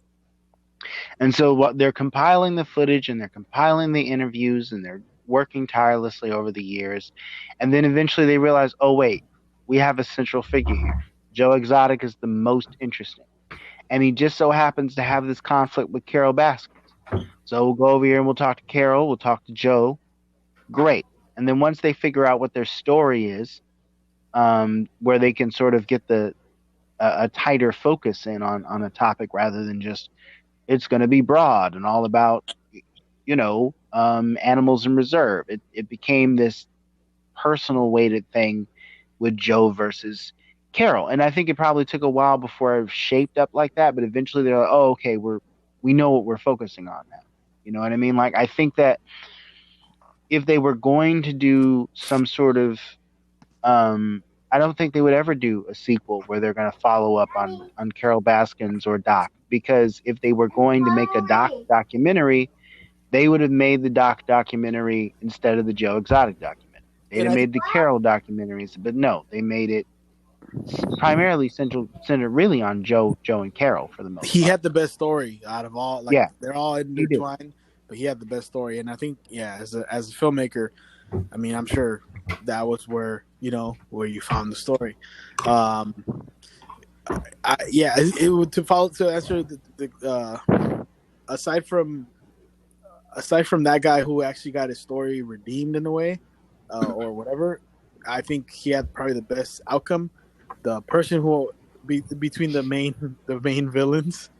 And so what they're compiling the footage and they're compiling the interviews and they're working tirelessly over the years. And then eventually they realize, oh, wait, we have a central figure here. Joe Exotic is the most interesting. And he just so happens to have this conflict with Carol Baskins. So we'll go over here and we'll talk to Carol. We'll talk to Joe. Great. And then once they figure out what their story is, where they can sort of get a tighter focus in on a topic rather than just it's going to be broad and all about, animals in reserve. It became this personal weighted thing with Joe versus Carol. And I think it probably took a while before it shaped up like that, but eventually they're like, oh, okay, we know what we're focusing on now. You know what I mean? Like, I think that if they were going to do some sort of, I don't think they would ever do a sequel where they're going to follow up on Carol Baskins or Doc, because if they were going to make a Doc documentary, they would have made the Doc documentary instead of the Joe Exotic documentary. They'd have made the Carol documentaries, but no, they made it primarily centered really on Joe and Carol for the most part. He had the best story out of all. Like, Yeah, they're all intertwined, but he had the best story. And I think, as a filmmaker, I mean, I'm sure that was where you found the story. It would to answer the aside from that guy who actually got his story redeemed in a way, or whatever, I think he had probably the best outcome. The person who between the main villains,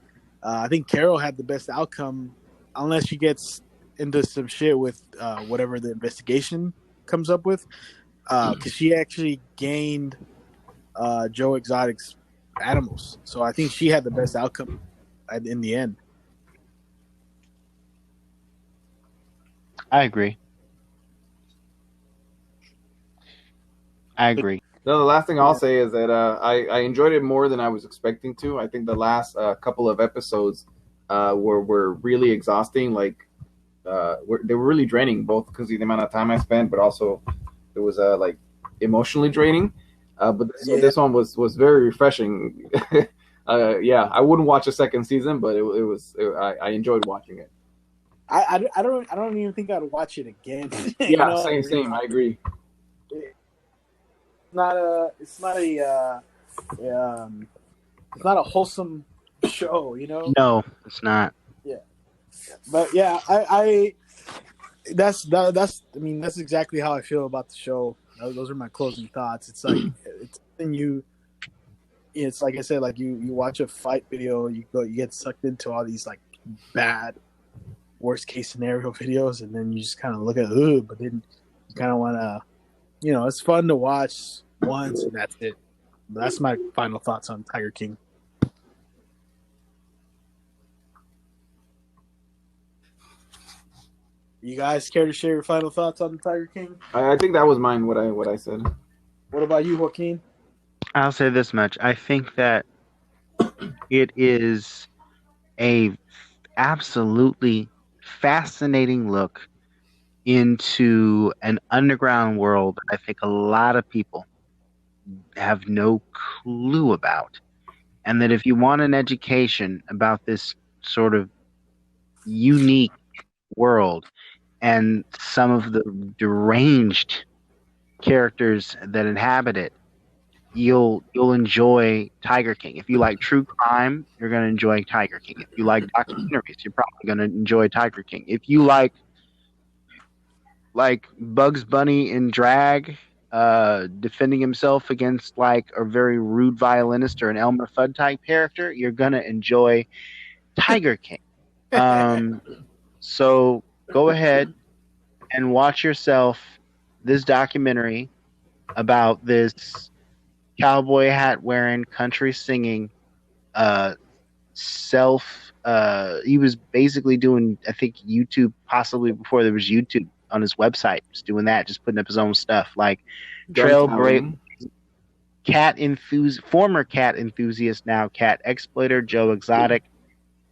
I think Carol had the best outcome, unless she gets into some shit with whatever the investigation comes up with, because she actually gained Joe Exotic's animals, so I think she had the best outcome in the end. I agree. No, the last thing I'll say is that I enjoyed it more than I was expecting to. I think the last couple of episodes were really exhausting. Like they were really draining, both because of the amount of time I spent, but also it was like emotionally draining. But this one was very refreshing. I wouldn't watch a second season, but I enjoyed watching it. I don't even think I'd watch it again. Yeah, same. I agree. It's not a wholesome show, No, it's not. Yeah, but yeah, that's exactly how I feel about the show. Those are my closing thoughts. It's like it's like I said, like you watch a fight video, you get sucked into all these like bad worst case scenario videos, and then you just kind of look at but then you kind of want to, it's fun to watch once and that's it. But that's my final thoughts on Tiger King. You guys care to share your final thoughts on Tiger King? I think that was mine. What I said. What about you, Joaquin? I'll say this much. I think that it is a absolutely fascinating look into an underground world I think a lot of people have no clue about. And that if you want an education about this sort of unique world and some of the deranged characters that inhabit it, you'll enjoy Tiger King. If you like true crime, you're going to enjoy Tiger King. If you like documentaries, you're probably going to enjoy Tiger King. If you like Bugs Bunny in drag, defending himself against like a very rude violinist or an Elmer Fudd type character, you're going to enjoy Tiger King. So go ahead and watch yourself this documentary about this cowboy hat wearing, country singing, he was basically doing, I think, YouTube, possibly before there was YouTube, on his website, just doing that, just putting up his own stuff, like trailbreak former cat enthusiast, now cat exploiter, Joe Exotic.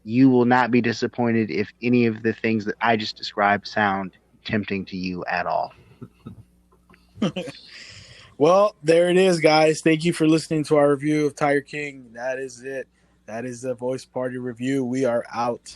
You will not be disappointed if any of the things that I just described sound tempting to you at all. Well, there it is, guys. Thank you for listening to our review of Tiger King. That is it. That is the Voice Party review. We are out.